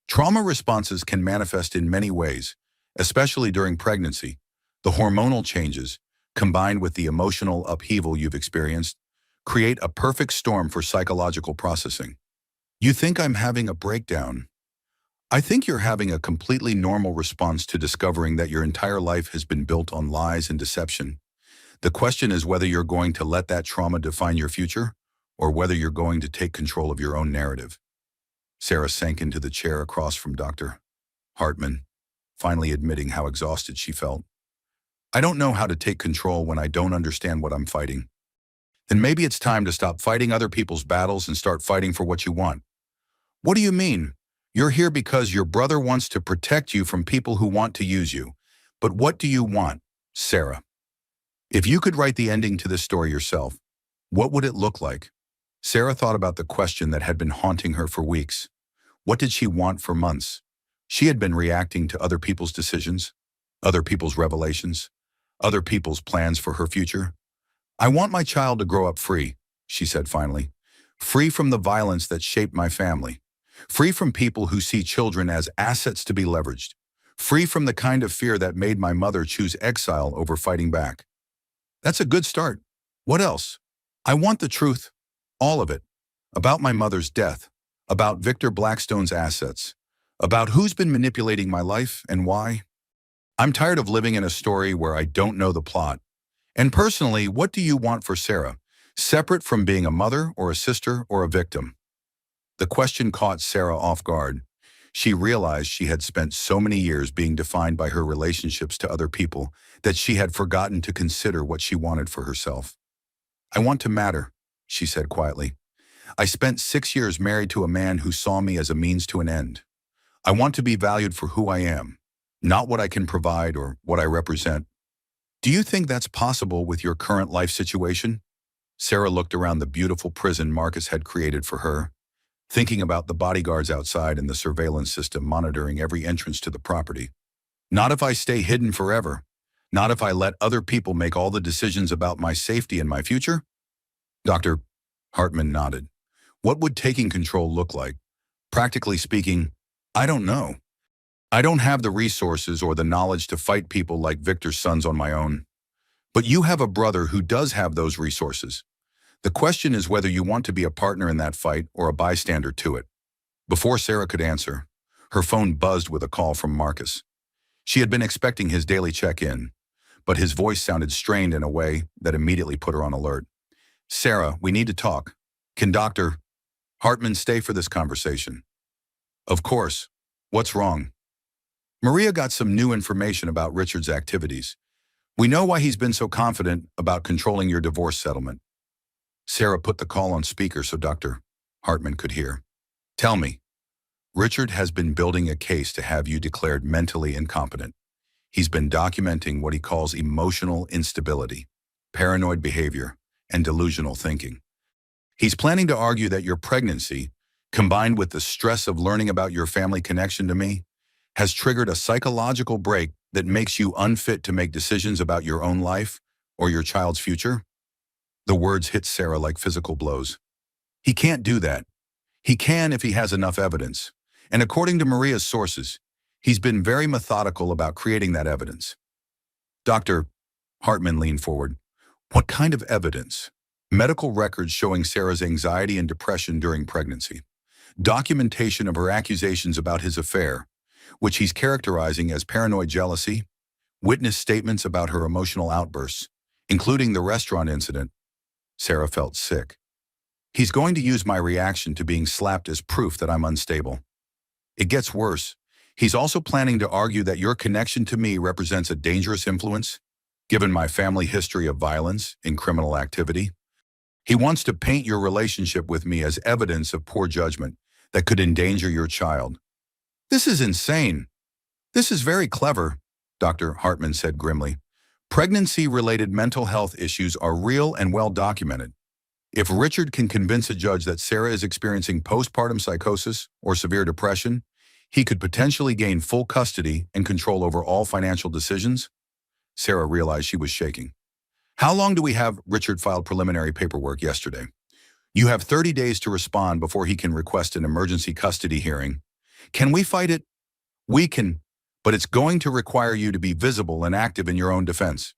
Trauma responses can manifest in many ways, especially during pregnancy. The hormonal changes, combined with the emotional upheaval you've experienced, create a perfect storm for psychological processing. You think I'm having a breakdown? I think you're having a completely normal response to discovering that your entire life has been built on lies and deception. The question is whether you're going to let that trauma define your future, or whether you're going to take control of your own narrative. Sarah sank into the chair across from Dr. Hartman, finally admitting how exhausted she felt. I don't know how to take control when I don't understand what I'm fighting. Then maybe it's time to stop fighting other people's battles and start fighting for what you want. What do you mean? You're here because your brother wants to protect you from people who want to use you. But what do you want, Sarah? If you could write the ending to this story yourself, what would it look like? Sarah thought about the question that had been haunting her for weeks. What did she want for months? She had been reacting to other people's decisions, other people's revelations, other people's plans for her future. I want my child to grow up free, she said finally. Free from the violence that shaped my family. Free from people who see children as assets to be leveraged. Free from the kind of fear that made my mother choose exile over fighting back. That's a good start. What else? I want the truth. All of it. About my mother's death. About Victor Blackstone's assets. About who's been manipulating my life and why. I'm tired of living in a story where I don't know the plot. And personally, what do you want for Sarah? Separate from being a mother or a sister or a victim? The question caught Sarah off guard. She realized she had spent so many years being defined by her relationships to other people that she had forgotten to consider what she wanted for herself. I want to matter, she said quietly. I spent 6 years married to a man who saw me as a means to an end. I want to be valued for who I am, not what I can provide or what I represent. Do you think that's possible with your current life situation? Sarah looked around the beautiful prison Marcus had created for her, thinking about the bodyguards outside and the surveillance system monitoring every entrance to the property. Not if I stay hidden forever. Not if I let other people make all the decisions about my safety and my future? Dr. Hartman nodded. What would taking control look like? Practically speaking, I don't know. I don't have the resources or the knowledge to fight people like Victor's sons on my own. But you have a brother who does have those resources. The question is whether you want to be a partner in that fight or a bystander to it. Before Sarah could answer, her phone buzzed with a call from Marcus. She had been expecting his daily check-in, but his voice sounded strained in a way that immediately put her on alert. Sarah, we need to talk. Can Dr. Hartman stay for this conversation? Of course. What's wrong? Maria got some new information about Richard's activities. We know why he's been so confident about controlling your divorce settlement. Sarah put the call on speaker so Dr. Hartman could hear. Tell me, Richard has been building a case to have you declared mentally incompetent. He's been documenting what he calls emotional instability, paranoid behavior, and delusional thinking. He's planning to argue that your pregnancy, combined with the stress of learning about your family connection to me, has triggered a psychological break that makes you unfit to make decisions about your own life or your child's future. The words hit Sarah like physical blows. He can't do that. He can if he has enough evidence. And according to Maria's sources, he's been very methodical about creating that evidence. Dr. Hartman leaned forward. What kind of evidence? Medical records showing Sarah's anxiety and depression during pregnancy. Documentation of her accusations about his affair, which he's characterizing as paranoid jealousy. Witness statements about her emotional outbursts, including the restaurant incident. Sarah felt sick. He's going to use my reaction to being slapped as proof that I'm unstable. It gets worse. He's also planning to argue that your connection to me represents a dangerous influence, given my family history of violence and criminal activity. He wants to paint your relationship with me as evidence of poor judgment that could endanger your child. This is insane. This is very clever, Dr. Hartman said grimly. Pregnancy-related mental health issues are real and well documented. If Richard can convince a judge that Sarah is experiencing postpartum psychosis or severe depression, He could potentially gain full custody and control over all financial decisions. Sarah realized she was shaking. How long do we have? Richard filed preliminary paperwork yesterday. You have 30 days to respond before he can request an emergency custody hearing. Can we fight it? We can, but it's going to require you to be visible and active in your own defense.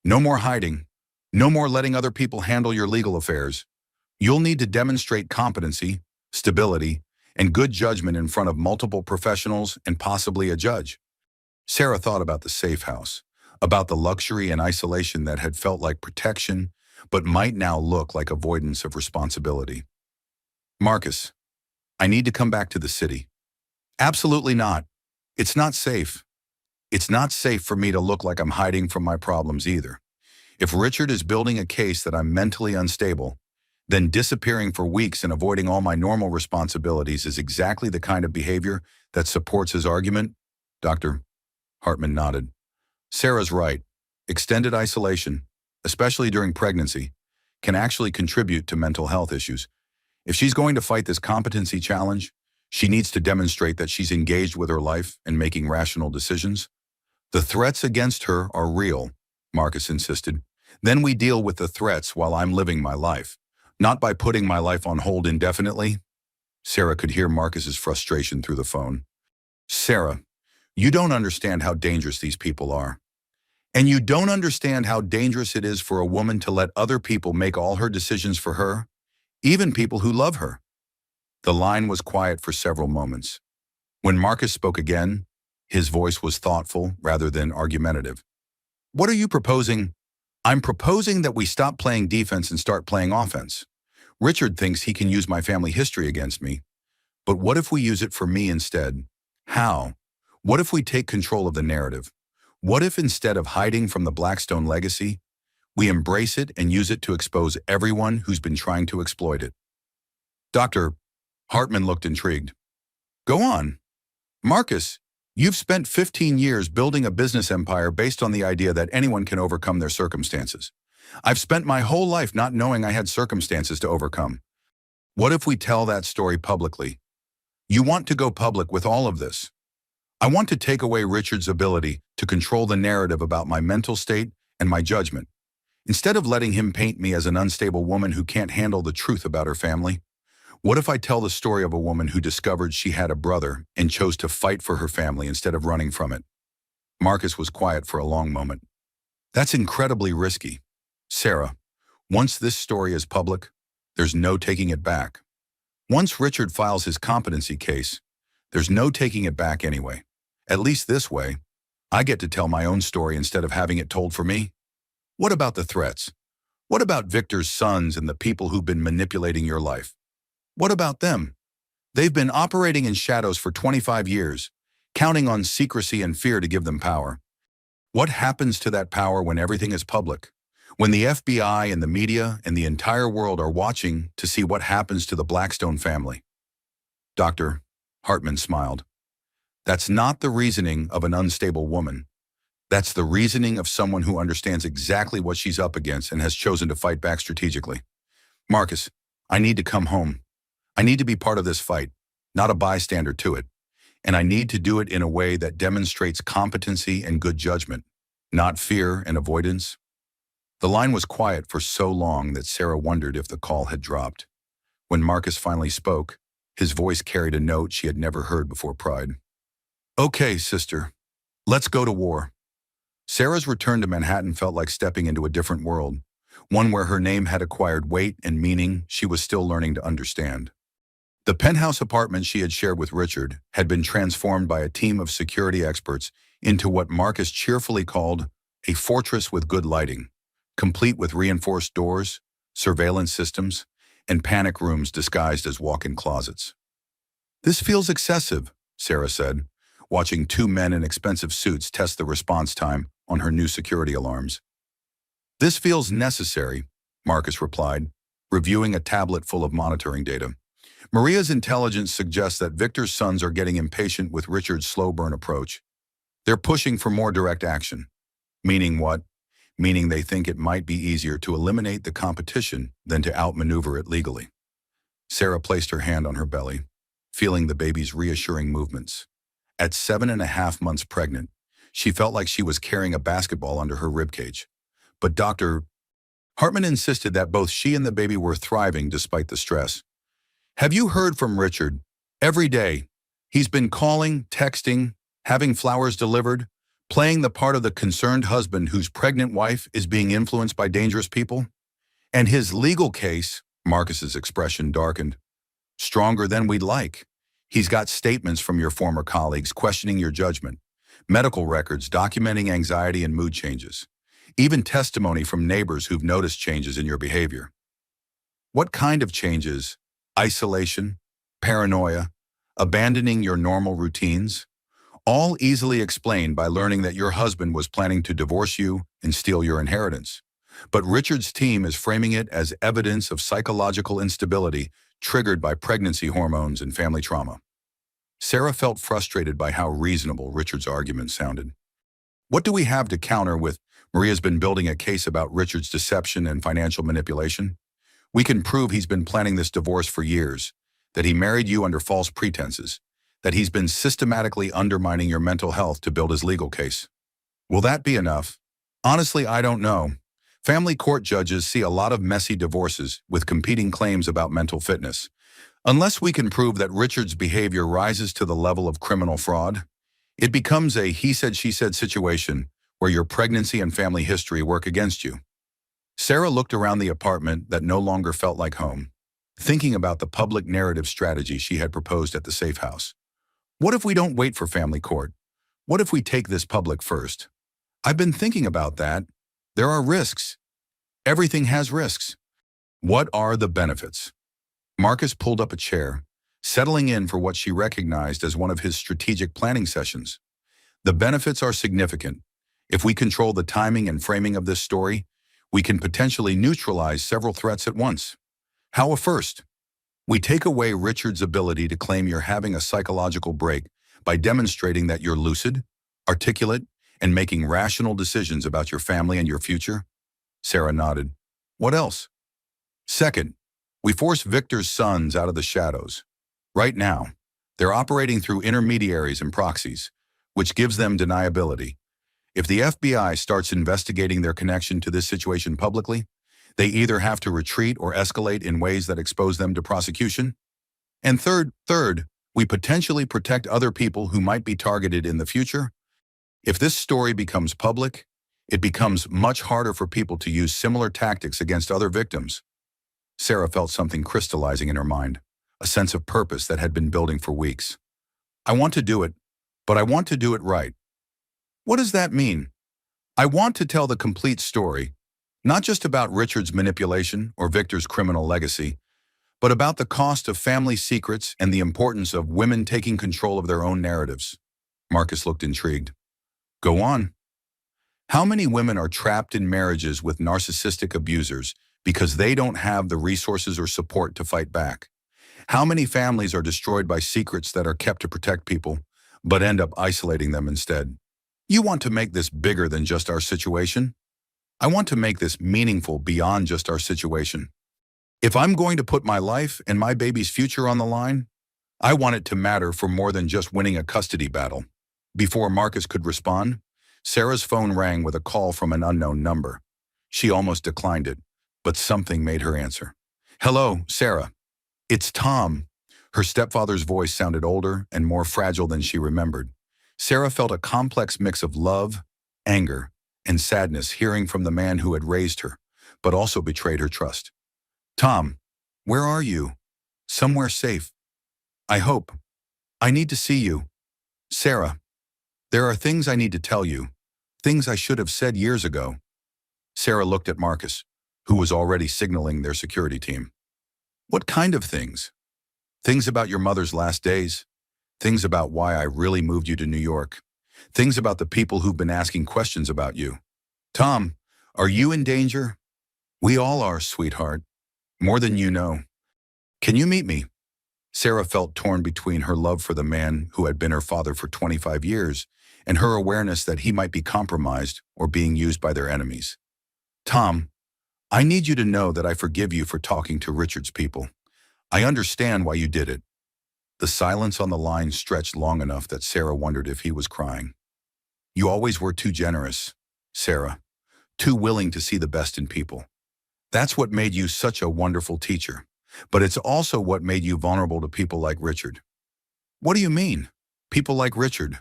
No more hiding. No more letting other people handle your legal affairs. You'll need to demonstrate competency, stability, and good judgment in front of multiple professionals and possibly a judge. Sarah thought about the safe house, about the luxury and isolation that had felt like protection, but might now look like avoidance of responsibility. Marcus, I need to come back to the city. Absolutely not. It's not safe. It's not safe for me to look like I'm hiding from my problems either. If Richard is building a case that I'm mentally unstable, then disappearing for weeks and avoiding all my normal responsibilities is exactly the kind of behavior that supports his argument. Dr. Hartman nodded. Sarah's right. Extended isolation, especially during pregnancy, can actually contribute to mental health issues. If she's going to fight this competency challenge, she needs to demonstrate that she's engaged with her life and making rational decisions. The threats against her are real, Marcus insisted. Then we deal with the threats while I'm living my life, not by putting my life on hold indefinitely. Sarah could hear Marcus's frustration through the phone. Sarah, you don't understand how dangerous these people are. And you don't understand how dangerous it is for a woman to let other people make all her decisions for her, even people who love her. The line was quiet for several moments. When Marcus spoke again, his voice was thoughtful rather than argumentative. What are you proposing? I'm proposing that we stop playing defense and start playing offense. Richard thinks he can use my family history against me. But what if we use it for me instead? How? What if we take control of the narrative? What if instead of hiding from the Blackstone legacy, we embrace it and use it to expose everyone who's been trying to exploit it? Dr. Hartman looked intrigued. Go on. Marcus, you've spent 15 years building a business empire based on the idea that anyone can overcome their circumstances. I've spent my whole life not knowing I had circumstances to overcome. What if we tell that story publicly? You want to go public with all of this. I want to take away Richard's ability to control the narrative about my mental state and my judgment. Instead of letting him paint me as an unstable woman who can't handle the truth about her family, what if I tell the story of a woman who discovered she had a brother and chose to fight for her family instead of running from it? Marcus was quiet for a long moment. That's incredibly risky. Sarah, once this story is public, there's no taking it back. Once Richard files his competency case, there's no taking it back anyway. At least this way, I get to tell my own story instead of having it told for me. What about the threats? What about Victor's sons and the people who've been manipulating your life? What about them? They've been operating in shadows for 25 years, counting on secrecy and fear to give them power. What happens to that power when everything is public? When the FBI and the media and the entire world are watching to see what happens to the Blackstone family? Dr. Hartman smiled. That's not the reasoning of an unstable woman. That's the reasoning of someone who understands exactly what she's up against and has chosen to fight back strategically. Marcus, I need to come home. I need to be part of this fight, not a bystander to it. And I need to do it in a way that demonstrates competency and good judgment, not fear and avoidance. The line was quiet for so long that Sarah wondered if the call had dropped. When Marcus finally spoke, his voice carried a note she had never heard before pride. Okay, sister, let's go to war. Sarah's return to Manhattan felt like stepping into a different world, one where her name had acquired weight and meaning she was still learning to understand. The penthouse apartment she had shared with Richard had been transformed by a team of security experts into what Marcus cheerfully called a fortress with good lighting, complete with reinforced doors, surveillance systems, and panic rooms disguised as walk-in closets. This feels excessive, Sarah said, watching two men in expensive suits test the response time on her new security alarms. This feels necessary, Marcus replied, reviewing a tablet full of monitoring data. Maria's intelligence suggests that Victor's sons are getting impatient with Richard's slow-burn approach. They're pushing for more direct action. Meaning what? Meaning they think it might be easier to eliminate the competition than to outmaneuver it legally. Sarah placed her hand on her belly. feeling the baby's reassuring movements. At 7.5 months pregnant, she felt like she was carrying a basketball under her ribcage. But Dr. Hartman insisted that both she and the baby were thriving despite the stress. Have you heard from Richard? Every day. He's been calling, texting, having flowers delivered, playing the part of the concerned husband whose pregnant wife is being influenced by dangerous people. And his legal case, Marcus's expression darkened, stronger than we'd like. He's got statements from your former colleagues questioning your judgment, medical records documenting anxiety and mood changes, even testimony from neighbors who've noticed changes in your behavior. What kind of changes? Isolation, paranoia, abandoning your normal routines? All easily explained by learning that your husband was planning to divorce you and steal your inheritance. But Richard's team is framing it as evidence of psychological instability triggered by pregnancy hormones and family trauma. Sarah felt frustrated by how reasonable Richard's argument sounded. What do we have to counter with Maria's been building a case about Richard's deception and financial manipulation? We can prove he's been planning this divorce for years, that he married you under false pretenses, that he's been systematically undermining your mental health to build his legal case. Will that be enough? Honestly, I don't know. Family court judges see a lot of messy divorces with competing claims about mental fitness. Unless we can prove that Richard's behavior rises to the level of criminal fraud, it becomes a he-said-she-said situation where your pregnancy and family history work against you. Sarah looked around the apartment that no longer felt like home, thinking about the public narrative strategy she had proposed at the safe house. What if we don't wait for family court? What if we take this public first? I've been thinking about that. There are risks. Everything has risks. What are the benefits? Marcus pulled up a chair, settling in for what she recognized as one of his strategic planning sessions. The benefits are significant. If we control the timing and framing of this story, we can potentially neutralize several threats at once. How a first? We take away Richard's ability to claim you're having a psychological break by demonstrating that you're lucid, articulate, and making rational decisions about your family and your future. Sarah nodded. What else? Second, we force Victor's sons out of the shadows. Right now, they're operating through intermediaries and proxies, which gives them deniability. If the FBI starts investigating their connection to this situation publicly, they either have to retreat or escalate in ways that expose them to prosecution. And third, we potentially protect other people who might be targeted in the future. If this story becomes public, it becomes much harder for people to use similar tactics against other victims. Sarah felt something crystallizing in her mind, a sense of purpose that had been building for weeks. I want to do it, but I want to do it right. What does that mean? I want to tell the complete story, not just about Richard's manipulation or Victor's criminal legacy, but about the cost of family secrets and the importance of women taking control of their own narratives. Marcus looked intrigued. Go on. How many women are trapped in marriages with narcissistic abusers because they don't have the resources or support to fight back? How many families are destroyed by secrets that are kept to protect people, but end up isolating them instead? You want to make this bigger than just our situation? I want to make this meaningful beyond just our situation. If I'm going to put my life and my baby's future on the line, I want it to matter for more than just winning a custody battle. Before Marcus could respond, Sarah's phone rang with a call from an unknown number. She almost declined it, but something made her answer. Hello, Sarah. It's Tom. Her stepfather's voice sounded older and more fragile than she remembered. Sarah felt a complex mix of love, anger, and sadness hearing from the man who had raised her, but also betrayed her trust. Tom, where are you? Somewhere safe. I hope. I need to see you. Sarah, there are things I need to tell you, things I should have said years ago. Sarah looked at Marcus, who was already signaling their security team. What kind of things? Things about your mother's last days? Things about why I really moved you to New York? Things about the people who've been asking questions about you? Tom, are you in danger? We all are, sweetheart. More than you know. Can you meet me? Sarah felt torn between her love for the man who had been her father for 25 years and her awareness that he might be compromised or being used by their enemies. Tom, I need you to know that I forgive you for talking to Richard's people. I understand why you did it. The silence on the line stretched long enough that Sarah wondered if he was crying. You always were too generous, Sarah, too willing to see the best in people. That's what made you such a wonderful teacher. But it's also what made you vulnerable to people like Richard. What do you mean, people like Richard?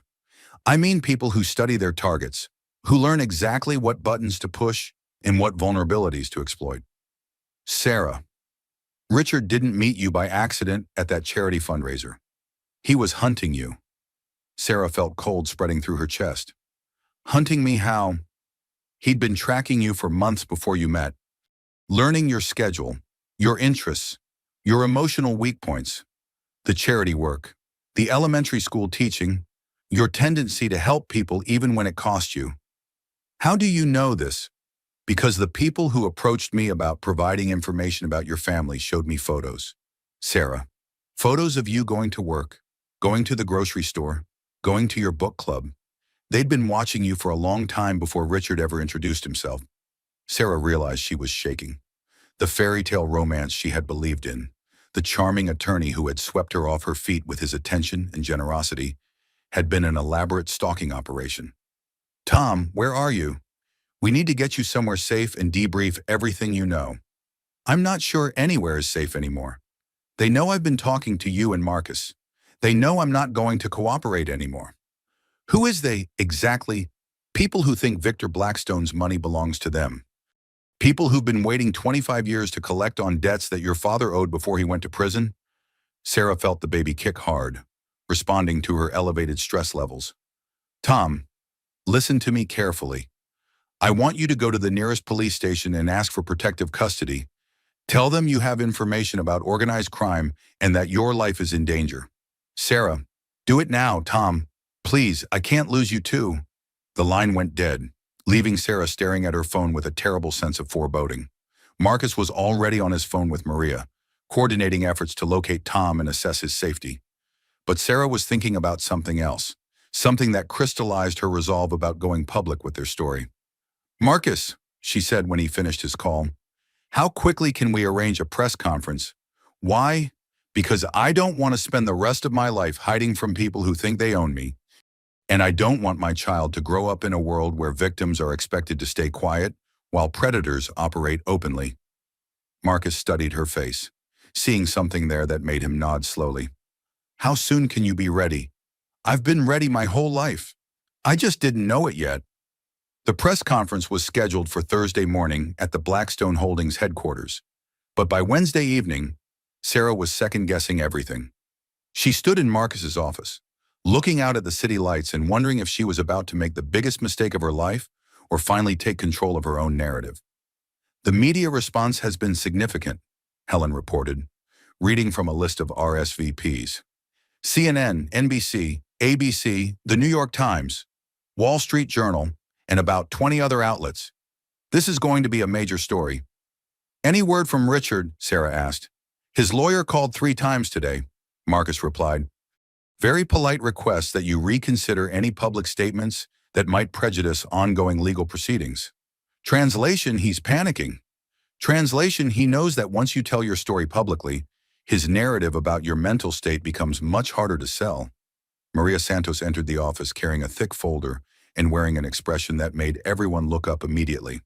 I mean people who study their targets, who learn exactly what buttons to push and what vulnerabilities to exploit. Sarah, Richard didn't meet you by accident at that charity fundraiser. He was hunting you. Sarah felt cold spreading through her chest. Hunting me how? He'd been tracking you for months before you met, learning your schedule, your interests, your emotional weak points, the charity work, the elementary school teaching, your tendency to help people even when it cost you. How do you know this? Because the people who approached me about providing information about your family showed me photos. Sarah, photos of you going to work, going to the grocery store, going to your book club. They'd been watching you for a long time before Richard ever introduced himself. Sarah realized she was shaking. The fairy tale romance she had believed in, the charming attorney who had swept her off her feet with his attention and generosity, had been an elaborate stalking operation. Tom, where are you? We need to get you somewhere safe and debrief everything you know. I'm not sure anywhere is safe anymore. They know I've been talking to you and Marcus. They know I'm not going to cooperate anymore. Who is they, exactly? People who think Victor Blackstone's money belongs to them. People who've been waiting 25 years to collect on debts that your father owed before he went to prison? Sarah felt the baby kick hard, responding to her elevated stress levels. Tom, listen to me carefully. I want you to go to the nearest police station and ask for protective custody. Tell them you have information about organized crime and that your life is in danger. Sarah, do it now, Tom. Please, I can't lose you too. The line went dead, leaving Sarah staring at her phone with a terrible sense of foreboding. Marcus was already on his phone with Maria, coordinating efforts to locate Tom and assess his safety. But Sarah was thinking about something else, something that crystallized her resolve about going public with their story. Marcus, she said when he finished his call, how quickly can we arrange a press conference? Why? Because I don't want to spend the rest of my life hiding from people who think they own me. And I don't want my child to grow up in a world where victims are expected to stay quiet while predators operate openly. Marcus studied her face, seeing something there that made him nod slowly. How soon can you be ready? I've been ready my whole life. I just didn't know it yet. The press conference was scheduled for Thursday morning at the Blackstone Holdings headquarters. But by Wednesday evening, Sarah was second-guessing everything. She stood in Marcus's office, looking out at the city lights and wondering if she was about to make the biggest mistake of her life or finally take control of her own narrative. The media response has been significant, Helen reported, reading from a list of RSVPs. CNN, NBC, ABC, The New York Times, Wall Street Journal, and about 20 other outlets. This is going to be a major story. Any word from Richard? Sarah asked. His lawyer called 3 times today, Marcus replied. Very polite request that you reconsider any public statements that might prejudice ongoing legal proceedings. Translation, he's panicking. Translation, he knows that once you tell your story publicly, his narrative about your mental state becomes much harder to sell. Maria Santos entered the office carrying a thick folder and wearing an expression that made everyone look up immediately.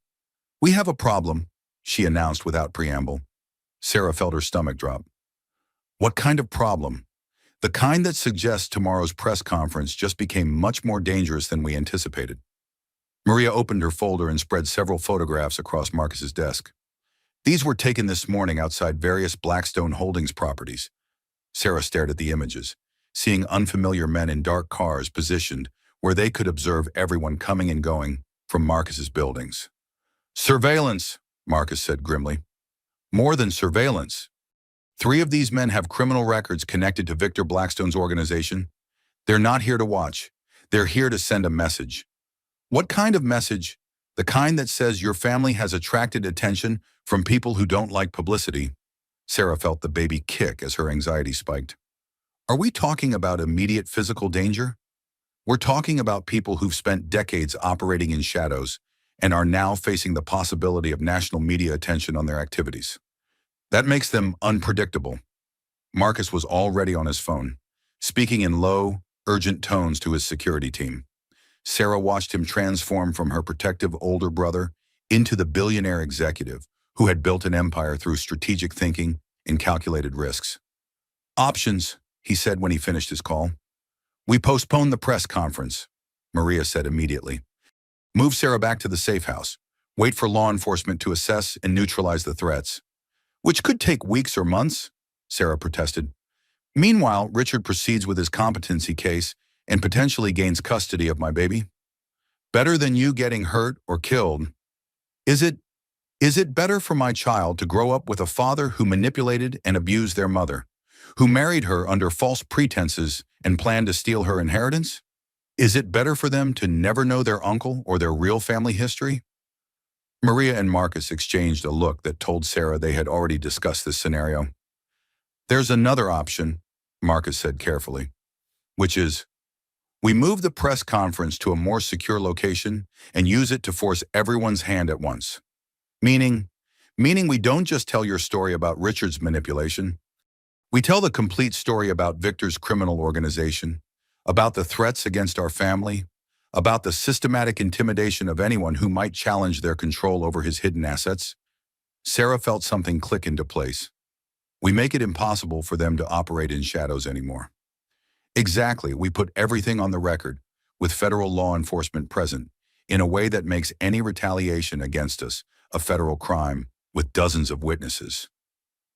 We have a problem, she announced without preamble. Sarah felt her stomach drop. What kind of problem? The kind that suggests tomorrow's press conference just became much more dangerous than we anticipated. Maria opened her folder and spread several photographs across Marcus's desk. These were taken this morning outside various Blackstone Holdings properties. Sarah stared at the images, seeing unfamiliar men in dark cars positioned where they could observe everyone coming and going from Marcus's buildings. Surveillance, Marcus said grimly. More than surveillance. 3 of these men have criminal records connected to Victor Blackstone's organization. They're not here to watch. They're here to send a message. What kind of message? The kind that says your family has attracted attention from people who don't like publicity. Sarah felt the baby kick as her anxiety spiked. Are we talking about immediate physical danger? We're talking about people who've spent decades operating in shadows and are now facing the possibility of national media attention on their activities. That makes them unpredictable. Marcus was already on his phone, speaking in low, urgent tones to his security team. Sarah watched him transform from her protective older brother into the billionaire executive who had built an empire through strategic thinking and calculated risks. "Options," he said when he finished his call. "We postponed the press conference," Maria said immediately. "Move Sarah back to the safe house. Wait for law enforcement to assess and neutralize the threats." "Which could take weeks or months," Sarah protested. "Meanwhile, Richard proceeds with his competency case and potentially gains custody of my baby. Better than you getting hurt or killed. Is it better for my child to grow up with a father who manipulated and abused their mother, who married her under false pretenses and planned to steal her inheritance? Is it better for them to never know their uncle or their real family history?" Maria and Marcus exchanged a look that told Sarah they had already discussed this scenario. "There's another option," Marcus said carefully, "which is, we move the press conference to a more secure location and use it to force everyone's hand at once. Meaning we don't just tell your story about Richard's manipulation. We tell the complete story about Victor's criminal organization, about the threats against our family, about the systematic intimidation of anyone who might challenge their control over his hidden assets." Sarah felt something click into place. "We make it impossible for them to operate in shadows anymore." "Exactly, we put everything on the record, with federal law enforcement present, in a way that makes any retaliation against us a federal crime, with dozens of witnesses."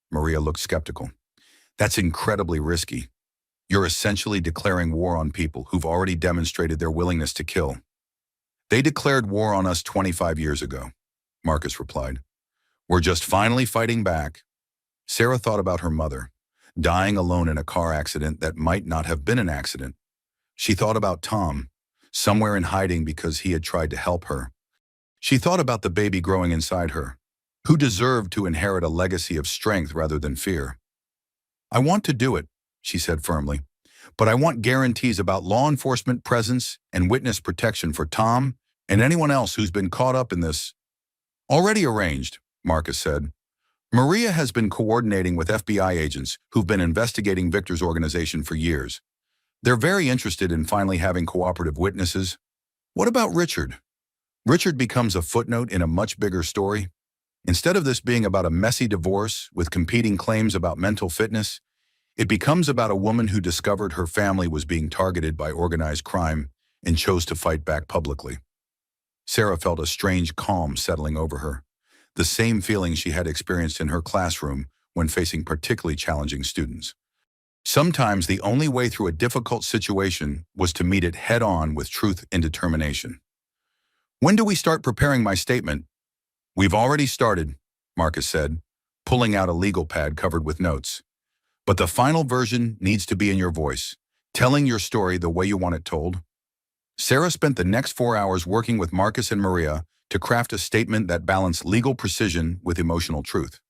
Maria looked skeptical. "That's incredibly risky. You're essentially declaring war on people who've already demonstrated their willingness to kill." "They declared war on us 25 years ago," Marcus replied. "We're just finally fighting back." Sarah thought about her mother, dying alone in a car accident that might not have been an accident. She thought about Tom, somewhere in hiding because he had tried to help her. She thought about the baby growing inside her, who deserved to inherit a legacy of strength rather than fear. "I want to do it," she said firmly, "but I want guarantees about law enforcement presence and witness protection for Tom and anyone else who's been caught up in this." "Already arranged," Marcus said. "Maria has been coordinating with FBI agents who've been investigating Victor's organization for years. They're very interested in finally having cooperative witnesses." "What about Richard?" "Richard becomes a footnote in a much bigger story. Instead of this being about a messy divorce with competing claims about mental fitness, it becomes about a woman who discovered her family was being targeted by organized crime and chose to fight back publicly." Sarah felt a strange calm settling over her, the same feeling she had experienced in her classroom when facing particularly challenging students. Sometimes the only way through a difficult situation was to meet it head-on with truth and determination. "When do we start preparing my statement?" "We've already started," Marcus said, pulling out a legal pad covered with notes. "But the final version needs to be in your voice, telling your story the way you want it told." Sarah spent the next 4 hours working with Marcus and Maria to craft a statement that balanced legal precision with emotional truth.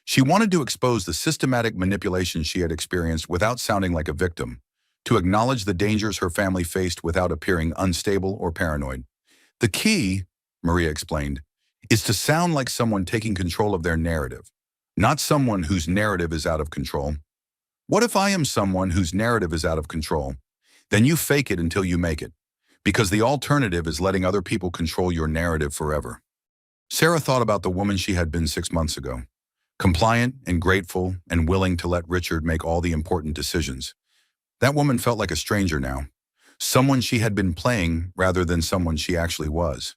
She wanted to expose the systematic manipulation she had experienced without sounding like a victim, to acknowledge the dangers her family faced without appearing unstable or paranoid. "The key," Maria explained, "is to sound like someone taking control of their narrative, not someone whose narrative is out of control. What if I am someone whose narrative is out of control? Then you fake it until you make it, because the alternative is letting other people control your narrative forever." Sarah thought about the woman she had been 6 months ago, compliant and grateful and willing to let Richard make all the important decisions. That woman felt like a stranger now, someone she had been playing rather than someone she actually was.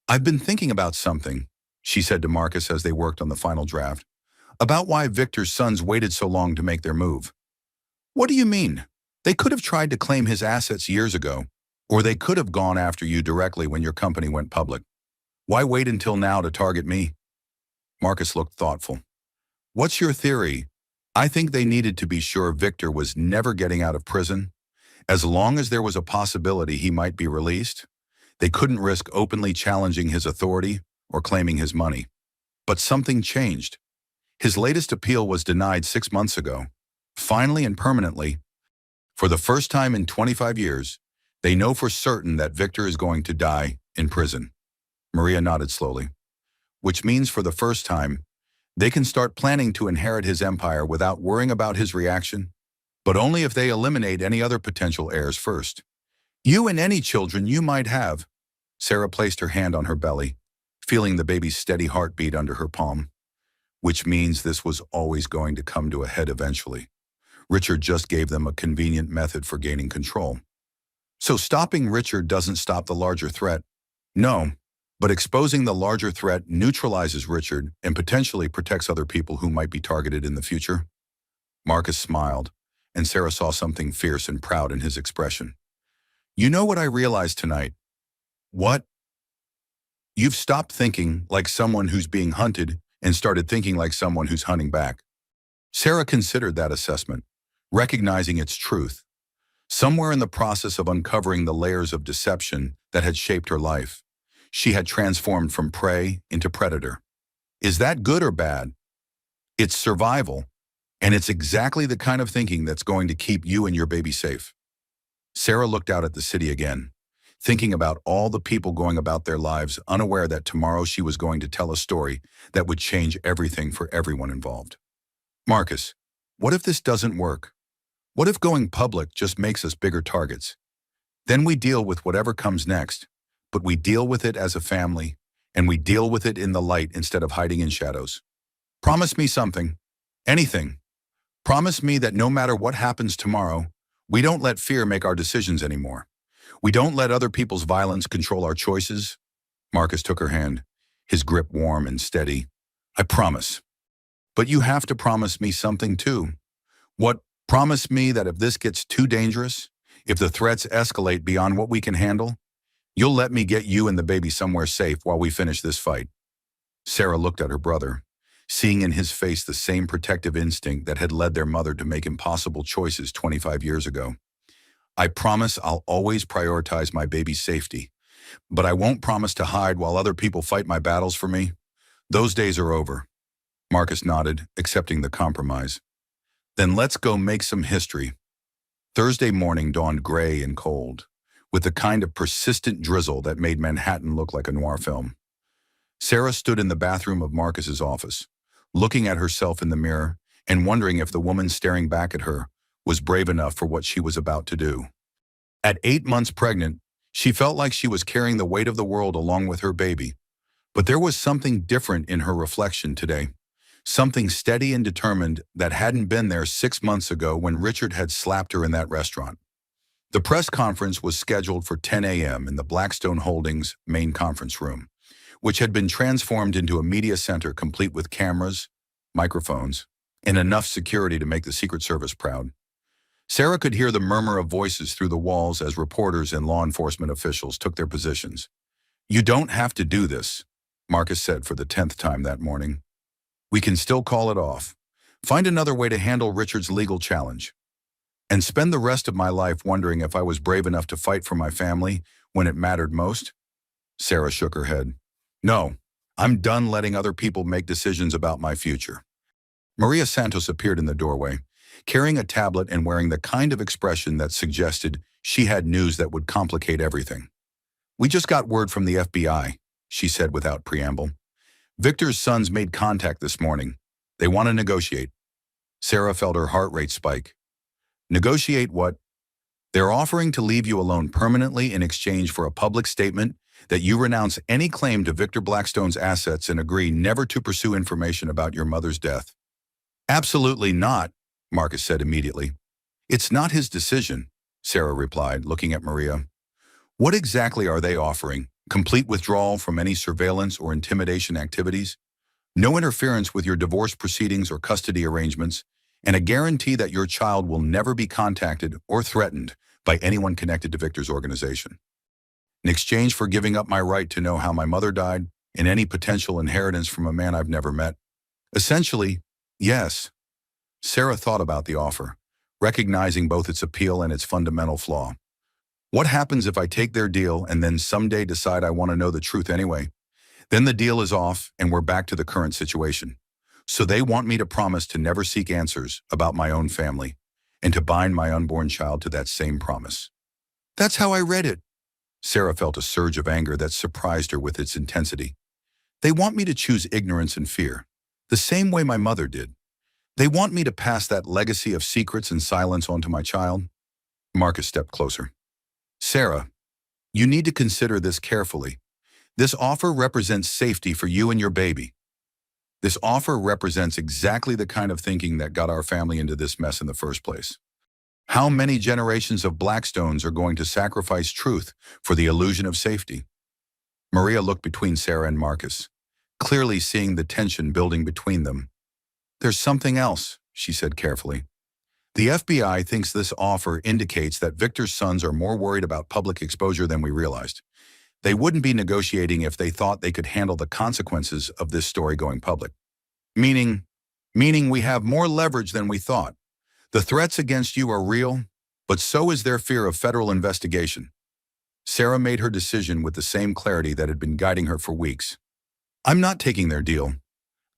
"I've been thinking about something," she said to Marcus as they worked on the final draft, "about why Victor's sons waited so long to make their move." "What do you mean? They could have tried to claim his assets years ago, or they could have gone after you directly when your company went public. Why wait until now to target me?" Marcus looked thoughtful. "What's your theory?" "I think they needed to be sure Victor was never getting out of prison. As long as there was a possibility he might be released, they couldn't risk openly challenging his authority or claiming his money. But something changed. His latest appeal was denied 6 months ago. Finally and permanently, for the first time in 25 years, they know for certain that Victor is going to die in prison." Maria nodded slowly. "Which means for the first time, They can start planning to inherit his empire without worrying about his reaction, but only if they eliminate any other potential heirs first. You and any children you might have. Sarah placed her hand on her belly, feeling the baby's steady heartbeat under her palm, which means this was always going to come to a head eventually. Richard just gave them a convenient method for gaining control. So stopping Richard doesn't stop the larger threat. No, but exposing the larger threat neutralizes Richard and potentially protects other people who might be targeted in the future. Marcus smiled, and Sarah saw something fierce and proud in his expression. You know what I realized tonight? What? You've stopped thinking like someone who's being hunted and started thinking like someone who's hunting back. Sarah considered that assessment, recognizing its truth. Somewhere in the process of uncovering the layers of deception that had shaped her life, she had transformed from prey into predator. Is that good or bad? It's survival, and it's exactly the kind of thinking that's going to keep you and your baby safe. Sarah looked out at the city again, thinking about all the people going about their lives, unaware that tomorrow she was going to tell a story that would change everything for everyone involved. Marcus, what if this doesn't work? What if going public just makes us bigger targets? Then we deal with whatever comes next, but we deal with it as a family, and we deal with it in the light instead of hiding in shadows. Promise me something. Anything. Promise me that no matter what happens tomorrow, we don't let fear make our decisions anymore. We don't let other people's violence control our choices. Marcus took her hand, his grip warm and steady. I promise. But you have to promise me something too. What? Promise me that if this gets too dangerous, if the threats escalate beyond what we can handle, you'll let me get you and the baby somewhere safe while we finish this fight. Sarah looked at her brother, seeing in his face the same protective instinct that had led their mother to make impossible choices 25 years ago. I promise I'll always prioritize my baby's safety, but I won't promise to hide while other people fight my battles for me. Those days are over. Marcus nodded, accepting the compromise. Then let's go make some history. Thursday morning dawned gray and cold, with the kind of persistent drizzle that made Manhattan look like a noir film. Sarah stood in the bathroom of Marcus's office, looking at herself in the mirror and wondering if the woman staring back at her was brave enough for what she was about to do. At 8 months pregnant, she felt like she was carrying the weight of the world along with her baby. But there was something different in her reflection today. Something steady and determined that hadn't been there 6 months ago when Richard had slapped her in that restaurant. The press conference was scheduled for 10 a.m. in the Blackstone Holdings main conference room, which had been transformed into a media center complete with cameras, microphones, and enough security to make the Secret Service proud. Sarah could hear the murmur of voices through the walls as reporters and law enforcement officials took their positions. You don't have to do this, Marcus said for the 10th time that morning. We can still call it off. Find another way to handle Richard's legal challenge. And spend the rest of my life wondering if I was brave enough to fight for my family when it mattered most? Sarah shook her head. No, I'm done letting other people make decisions about my future. Maria Santos appeared in the doorway, carrying a tablet and wearing the kind of expression that suggested she had news that would complicate everything. We just got word from the FBI, she said without preamble. Victor's sons made contact this morning. They want to negotiate. Sarah felt her heart rate spike. Negotiate what? They're offering to leave you alone permanently in exchange for a public statement that you renounce any claim to Victor Blackstone's assets and agree never to pursue information about your mother's death. Absolutely not, Marcus said immediately. It's not his decision, Sarah replied, looking at Maria. What exactly are they offering? Complete withdrawal from any surveillance or intimidation activities? No interference with your divorce proceedings or custody arrangements, and a guarantee that your child will never be contacted or threatened by anyone connected to Victor's organization. In exchange for giving up my right to know how my mother died and any potential inheritance from a man I've never met. Essentially, yes. Sarah thought about the offer, recognizing both its appeal and its fundamental flaw. What happens if I take their deal and then someday decide I want to know the truth anyway? Then the deal is off and we're back to the current situation. So they want me to promise to never seek answers about my own family and to bind my unborn child to that same promise. That's how I read it. Sarah felt a surge of anger that surprised her with its intensity. They want me to choose ignorance and fear. The same way my mother did. They want me to pass that legacy of secrets and silence on to my child. Marcus stepped closer. Sarah, you need to consider this carefully. This offer represents safety for you and your baby. This offer represents exactly the kind of thinking that got our family into this mess in the first place. How many generations of Blackstones are going to sacrifice truth for the illusion of safety? Maria looked between Sarah and Marcus, clearly seeing the tension building between them. There's something else, she said carefully. The FBI thinks this offer indicates that Victor's sons are more worried about public exposure than we realized. They wouldn't be negotiating if they thought they could handle the consequences of this story going public. Meaning we have more leverage than we thought. The threats against you are real, but so is their fear of federal investigation. Sarah made her decision with the same clarity that had been guiding her for weeks. I'm not taking their deal.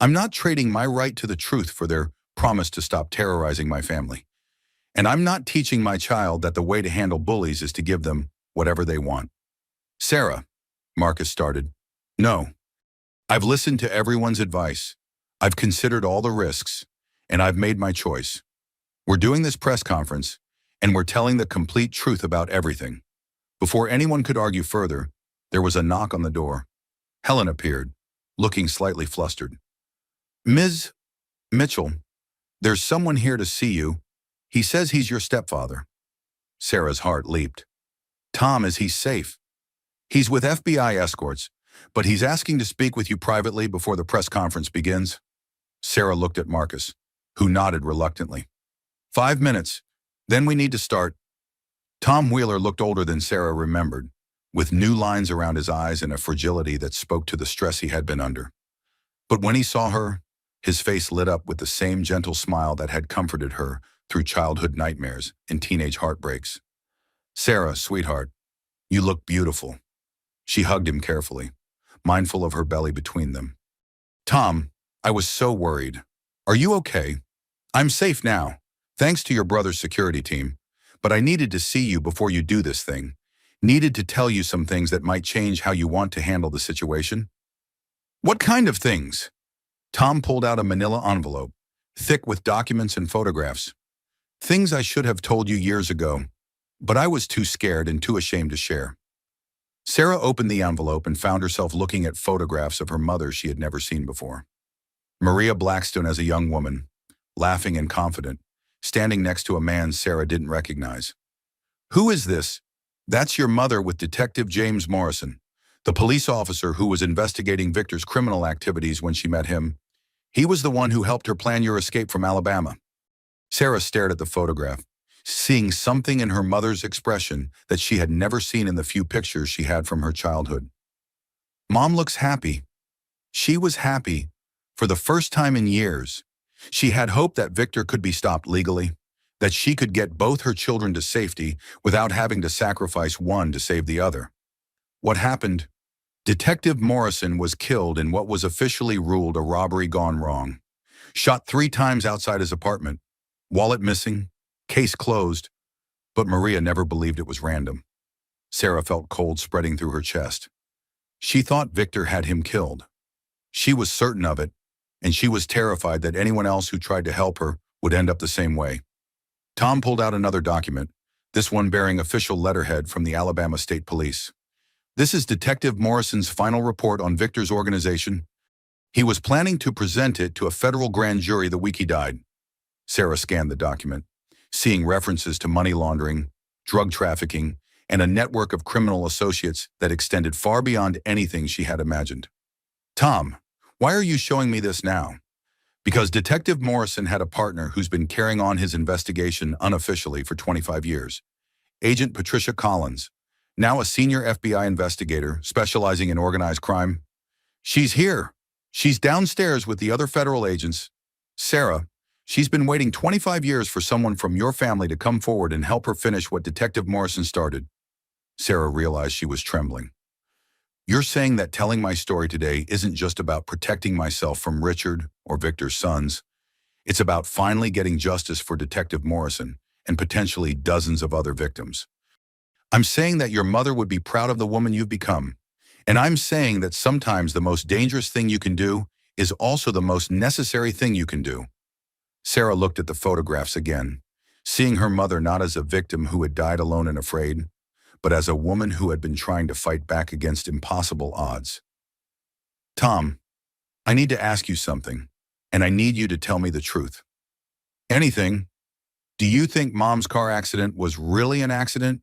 I'm not trading my right to the truth for their promise to stop terrorizing my family. And I'm not teaching my child that the way to handle bullies is to give them whatever they want. Sarah, Marcus started. No. I've listened to everyone's advice. I've considered all the risks, and I've made my choice. We're doing this press conference, and we're telling the complete truth about everything. Before anyone could argue further, there was a knock on the door. Helen appeared, looking slightly flustered. Ms. Mitchell, there's someone here to see you. He says he's your stepfather. Sarah's heart leaped. Tom, is he safe? He's with FBI escorts, but he's asking to speak with you privately before the press conference begins. Sarah looked at Marcus, who nodded reluctantly. 5 minutes, then we need to start. Tom Wheeler looked older than Sarah remembered, with new lines around his eyes and a fragility that spoke to the stress he had been under. But when he saw her, his face lit up with the same gentle smile that had comforted her through childhood nightmares and teenage heartbreaks. Sarah, sweetheart, you look beautiful. She hugged him carefully, mindful of her belly between them. Tom, I was so worried. Are you okay? I'm safe now, thanks to your brother's security team, but I needed to see you before you do this thing. Needed to tell you some things that might change how you want to handle the situation. What kind of things? Tom pulled out a manila envelope, thick with documents and photographs. Things I should have told you years ago, but I was too scared and too ashamed to share. Sarah opened the envelope and found herself looking at photographs of her mother she had never seen before. Maria Blackstone as a young woman, laughing and confident, standing next to a man Sarah didn't recognize. Who is this? That's your mother with Detective James Morrison, the police officer who was investigating Victor's criminal activities when she met him. He was the one who helped her plan your escape from Alabama. Sarah stared at the photograph, seeing something in her mother's expression that she had never seen in the few pictures she had from her childhood. Mom looks happy. She was happy. For the first time in years, she had hoped that Victor could be stopped legally, that she could get both her children to safety without having to sacrifice one to save the other. What happened? Detective Morrison was killed in what was officially ruled a robbery gone wrong. Shot 3 times outside his apartment. Wallet missing. Case closed. But Maria never believed it was random. Sarah felt cold spreading through her chest. She thought Victor had him killed. She was certain of it, and she was terrified that anyone else who tried to help her would end up the same way. Tom pulled out another document, this one bearing official letterhead from the Alabama State Police. This is Detective Morrison's final report on Victor's organization. He was planning to present it to a federal grand jury the week he died. Sarah scanned the document, seeing references to money laundering, drug trafficking, and a network of criminal associates that extended far beyond anything she had imagined. Tom, why are you showing me this now? Because Detective Morrison had a partner who's been carrying on his investigation unofficially for 25 years. Agent Patricia Collins, now a senior FBI investigator specializing in organized crime. She's here. She's downstairs with the other federal agents. Sarah, she's been waiting 25 years for someone from your family to come forward and help her finish what Detective Morrison started. Sarah realized she was trembling. You're saying that telling my story today isn't just about protecting myself from Richard or Victor's sons. It's about finally getting justice for Detective Morrison and potentially dozens of other victims. I'm saying that your mother would be proud of the woman you've become. And I'm saying that sometimes the most dangerous thing you can do is also the most necessary thing you can do. Sarah looked at the photographs again, seeing her mother not as a victim who had died alone and afraid, but as a woman who had been trying to fight back against impossible odds. Tom, I need to ask you something, and I need you to tell me the truth. Anything. Do you think Mom's car accident was really an accident?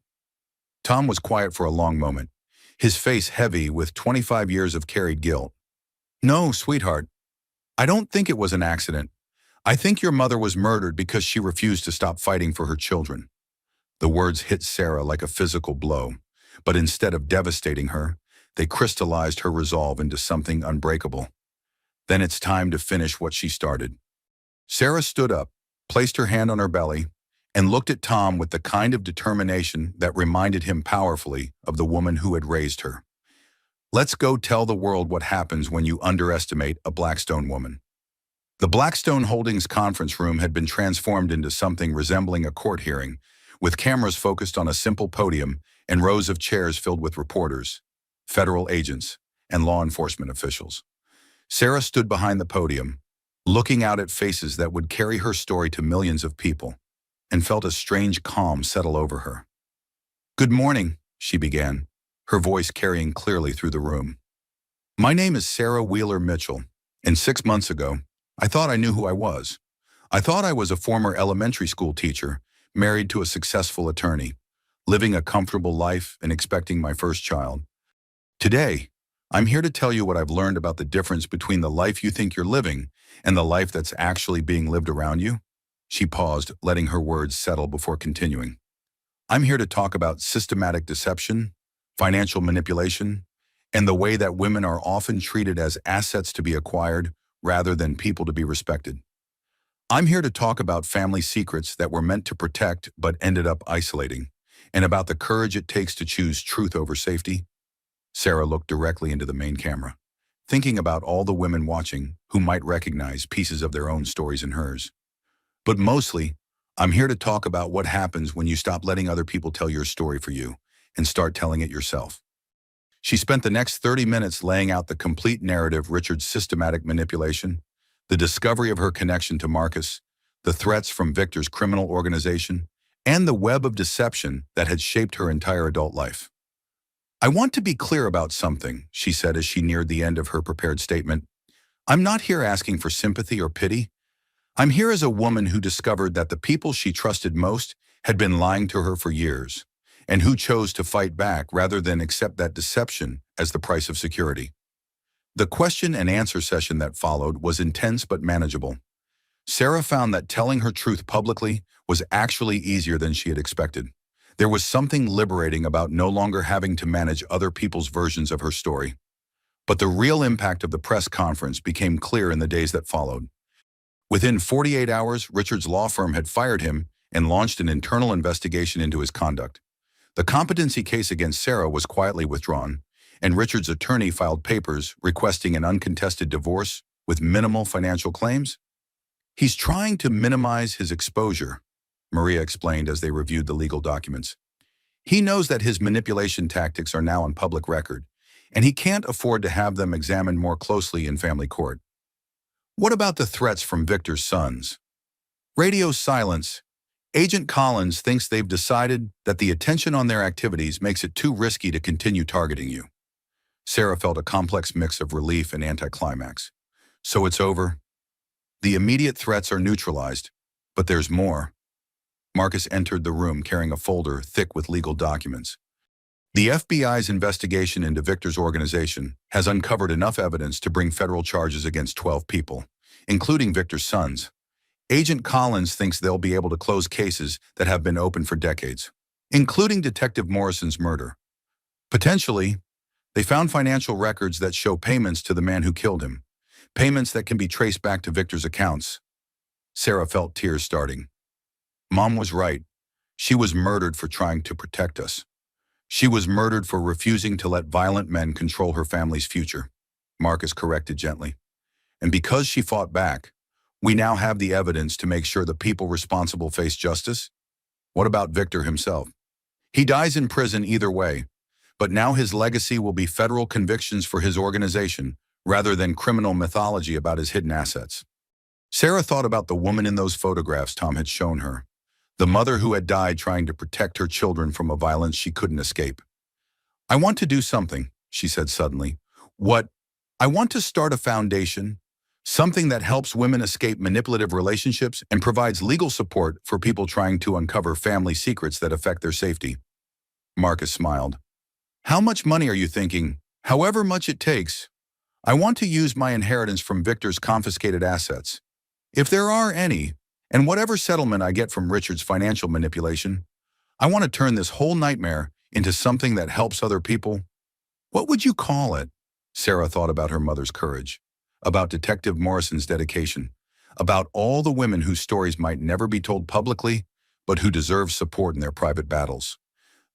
Tom was quiet for a long moment, his face heavy with 25 years of carried guilt. No, sweetheart. I don't think it was an accident. I think your mother was murdered because she refused to stop fighting for her children. The words hit Sarah like a physical blow, but instead of devastating her, they crystallized her resolve into something unbreakable. Then it's time to finish what she started. Sarah stood up, placed her hand on her belly, and looked at Tom with the kind of determination that reminded him powerfully of the woman who had raised her. Let's go tell the world what happens when you underestimate a Blackstone woman. The Blackstone Holdings conference room had been transformed into something resembling a court hearing, with cameras focused on a simple podium and rows of chairs filled with reporters, federal agents, and law enforcement officials. Sarah stood behind the podium, looking out at faces that would carry her story to millions of people, and felt a strange calm settle over her. "Good morning," she began, her voice carrying clearly through the room. "My name is Sarah Wheeler Mitchell, and 6 months ago, I thought I knew who I was. I thought I was a former elementary school teacher, married to a successful attorney, living a comfortable life and expecting my first child. Today, I'm here to tell you what I've learned about the difference between the life you think you're living and the life that's actually being lived around you." She paused, letting her words settle before continuing. "I'm here to talk about systematic deception, financial manipulation, and the way that women are often treated as assets to be acquired rather than people to be respected. I'm here to talk about family secrets that were meant to protect but ended up isolating, and about the courage it takes to choose truth over safety." Sarah looked directly into the main camera, thinking about all the women watching who might recognize pieces of their own stories in hers. "But mostly, I'm here to talk about what happens when you stop letting other people tell your story for you and start telling it yourself." She spent the next 30 minutes laying out the complete narrative of Richard's systematic manipulation, the discovery of her connection to Marcus, the threats from Victor's criminal organization, and the web of deception that had shaped her entire adult life. "I want to be clear about something," she said as she neared the end of her prepared statement. "I'm not here asking for sympathy or pity. I'm here as a woman who discovered that the people she trusted most had been lying to her for years, and who chose to fight back rather than accept that deception as the price of security." The question and answer session that followed was intense but manageable. Sarah found that telling her truth publicly was actually easier than she had expected. There was something liberating about no longer having to manage other people's versions of her story. But the real impact of the press conference became clear in the days that followed. Within 48 hours, Richard's law firm had fired him and launched an internal investigation into his conduct. The competency case against Sarah was quietly withdrawn, and Richard's attorney filed papers requesting an uncontested divorce with minimal financial claims. "He's trying to minimize his exposure," Maria explained as they reviewed the legal documents. "He knows that his manipulation tactics are now on public record, and he can't afford to have them examined more closely in family court." "What about the threats from Victor's sons?" "Radio silence. Agent Collins thinks they've decided that the attention on their activities makes it too risky to continue targeting you." Sarah felt a complex mix of relief and anticlimax. "So it's over? The immediate threats are neutralized, but there's more." Marcus entered the room carrying a folder thick with legal documents. "The FBI's investigation into Victor's organization has uncovered enough evidence to bring federal charges against 12 people, including Victor's sons. Agent Collins thinks they'll be able to close cases that have been open for decades, including Detective Morrison's murder. Potentially, they found financial records that show payments to the man who killed him, payments that can be traced back to Victor's accounts." Sarah felt tears starting. Mom was right. She was murdered for trying to protect us. She was murdered for refusing to let violent men control her family's future, Marcus corrected gently. And because she fought back, we now have the evidence to make sure the people responsible face justice. What about Victor himself? He dies in prison either way, but now his legacy will be federal convictions for his organization rather than criminal mythology about his hidden assets. Sarah thought about the woman in those photographs Tom had shown her, the mother who had died trying to protect her children from a violence she couldn't escape. "I want to do something," she said suddenly. "What? I want to start a foundation, something that helps women escape manipulative relationships and provides legal support for people trying to uncover family secrets that affect their safety." Marcus smiled. "How much money are you thinking?" "However much it takes. I want to use my inheritance from Victor's confiscated assets, if there are any, and whatever settlement I get from Richard's financial manipulation. I want to turn this whole nightmare into something that helps other people." "What would you call it?" Sarah thought about her mother's courage, about Detective Morrison's dedication, about all the women whose stories might never be told publicly, but who deserve support in their private battles.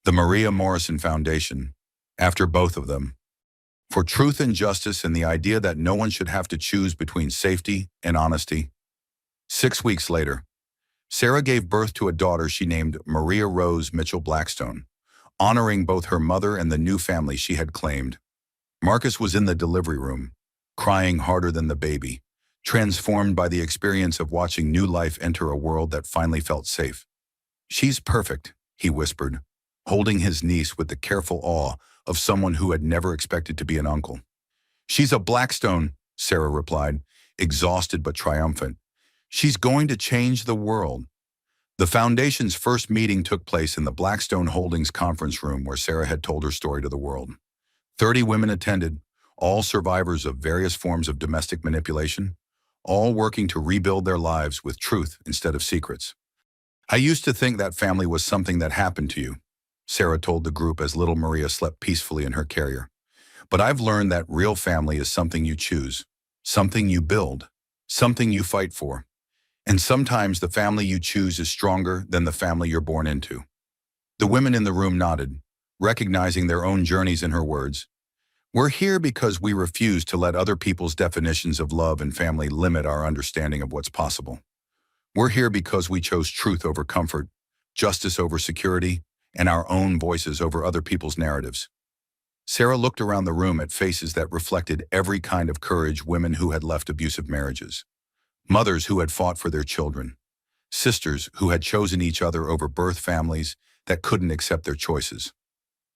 The Maria Morrison Foundation, after both of them, for truth and justice and the idea that no one should have to choose between safety and honesty. 6 weeks later, Sarah gave birth to a daughter she named Maria Rose Mitchell Blackstone, honoring both her mother and the new family she had claimed. Marcus was in the delivery room, crying harder than the baby, transformed by the experience of watching new life enter a world that finally felt safe. "She's perfect," he whispered, holding his niece with the careful awe of someone who had never expected to be an uncle. "She's a Blackstone," Sarah replied, exhausted but triumphant. "She's going to change the world." The foundation's first meeting took place in the Blackstone Holdings conference room where Sarah had told her story to the world. 30 women attended, all survivors of various forms of domestic manipulation, all working to rebuild their lives with truth instead of secrets. "I used to think that family was something that happened to you," Sarah told the group as little Maria slept peacefully in her carrier. "But I've learned that real family is something you choose, something you build, something you fight for. And sometimes the family you choose is stronger than the family you're born into." The women in the room nodded, recognizing their own journeys in her words. "We're here because we refuse to let other people's definitions of love and family limit our understanding of what's possible. We're here because we chose truth over comfort, justice over security, and our own voices over other people's narratives." Sarah looked around the room at faces that reflected every kind of courage: women who had left abusive marriages, mothers who had fought for their children, sisters who had chosen each other over birth families that couldn't accept their choices.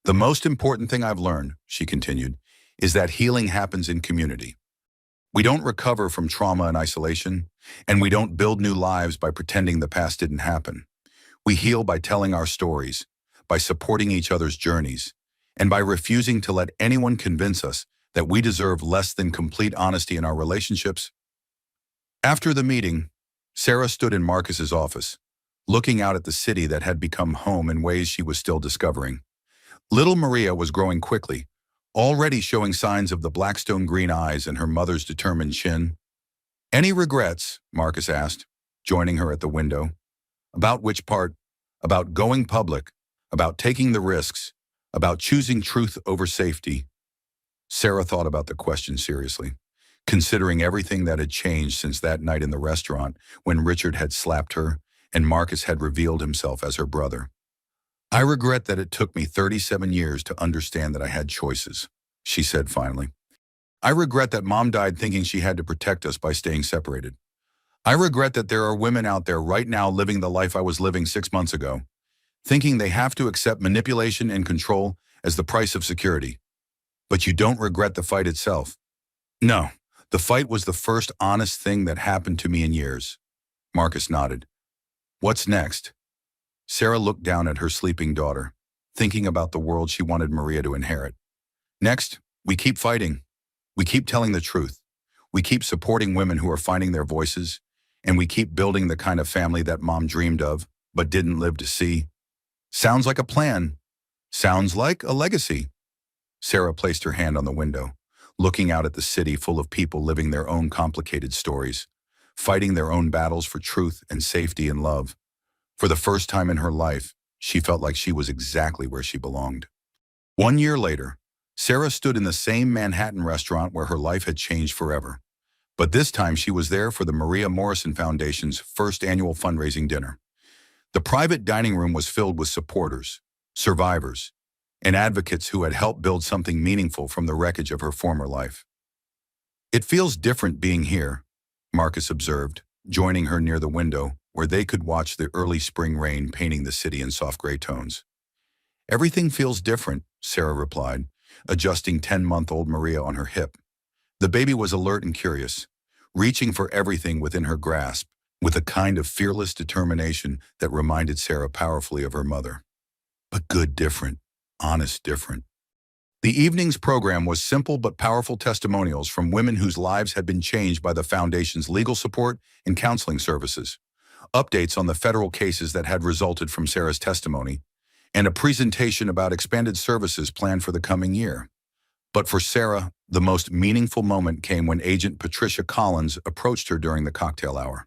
"The most important thing I've learned," she continued, "is that healing happens in community. We don't recover from trauma and isolation, and we don't build new lives by pretending the past didn't happen. We heal by telling our stories, by supporting each other's journeys, and by refusing to let anyone convince us that we deserve less than complete honesty in our relationships." After the meeting, Sarah stood in Marcus's office, looking out at the city that had become home in ways she was still discovering. Little Maria was growing quickly, already showing signs of the Blackstone green eyes and her mother's determined chin. "Any regrets?" Marcus asked, joining her at the window. "About which part?" "About going public, about taking the risks, about choosing truth over safety." Sarah thought about the question seriously, considering everything that had changed since that night in the restaurant when Richard had slapped her and Marcus had revealed himself as her brother. "I regret that it took me 37 years to understand that I had choices," she said finally. "I regret that Mom died thinking she had to protect us by staying separated. I regret that there are women out there right now living the life I was living 6 months ago, thinking they have to accept manipulation and control as the price of security. But you don't regret the fight itself." "No, the fight was the first honest thing that happened to me in years." Marcus nodded. "What's next?" Sarah looked down at her sleeping daughter, thinking about the world she wanted Maria to inherit. "Next, we keep fighting. We keep telling the truth. We keep supporting women who are finding their voices, and we keep building the kind of family that Mom dreamed of, but didn't live to see." "Sounds like a plan. Sounds like a legacy." Sarah placed her hand on the window, looking out at the city full of people living their own complicated stories, fighting their own battles for truth and safety and love. For the first time in her life, she felt like she was exactly where she belonged. 1 year later, Sarah stood in the same Manhattan restaurant where her life had changed forever. But this time she was there for the Maria Morrison Foundation's first annual fundraising dinner. The private dining room was filled with supporters, survivors, and advocates who had helped build something meaningful from the wreckage of her former life. It feels different being here, Marcus observed, joining her near the window where they could watch the early spring rain painting the city in soft gray tones. Everything feels different, Sarah replied, adjusting 10-month-old Maria on her hip. The baby was alert and curious, reaching for everything within her grasp, with a kind of fearless determination that reminded Sarah powerfully of her mother. But good different, honest different. The evening's program was simple but powerful testimonials from women whose lives had been changed by the Foundation's legal support and counseling services, updates on the federal cases that had resulted from Sarah's testimony, and a presentation about expanded services planned for the coming year. But for Sarah, the most meaningful moment came when Agent Patricia Collins approached her during the cocktail hour.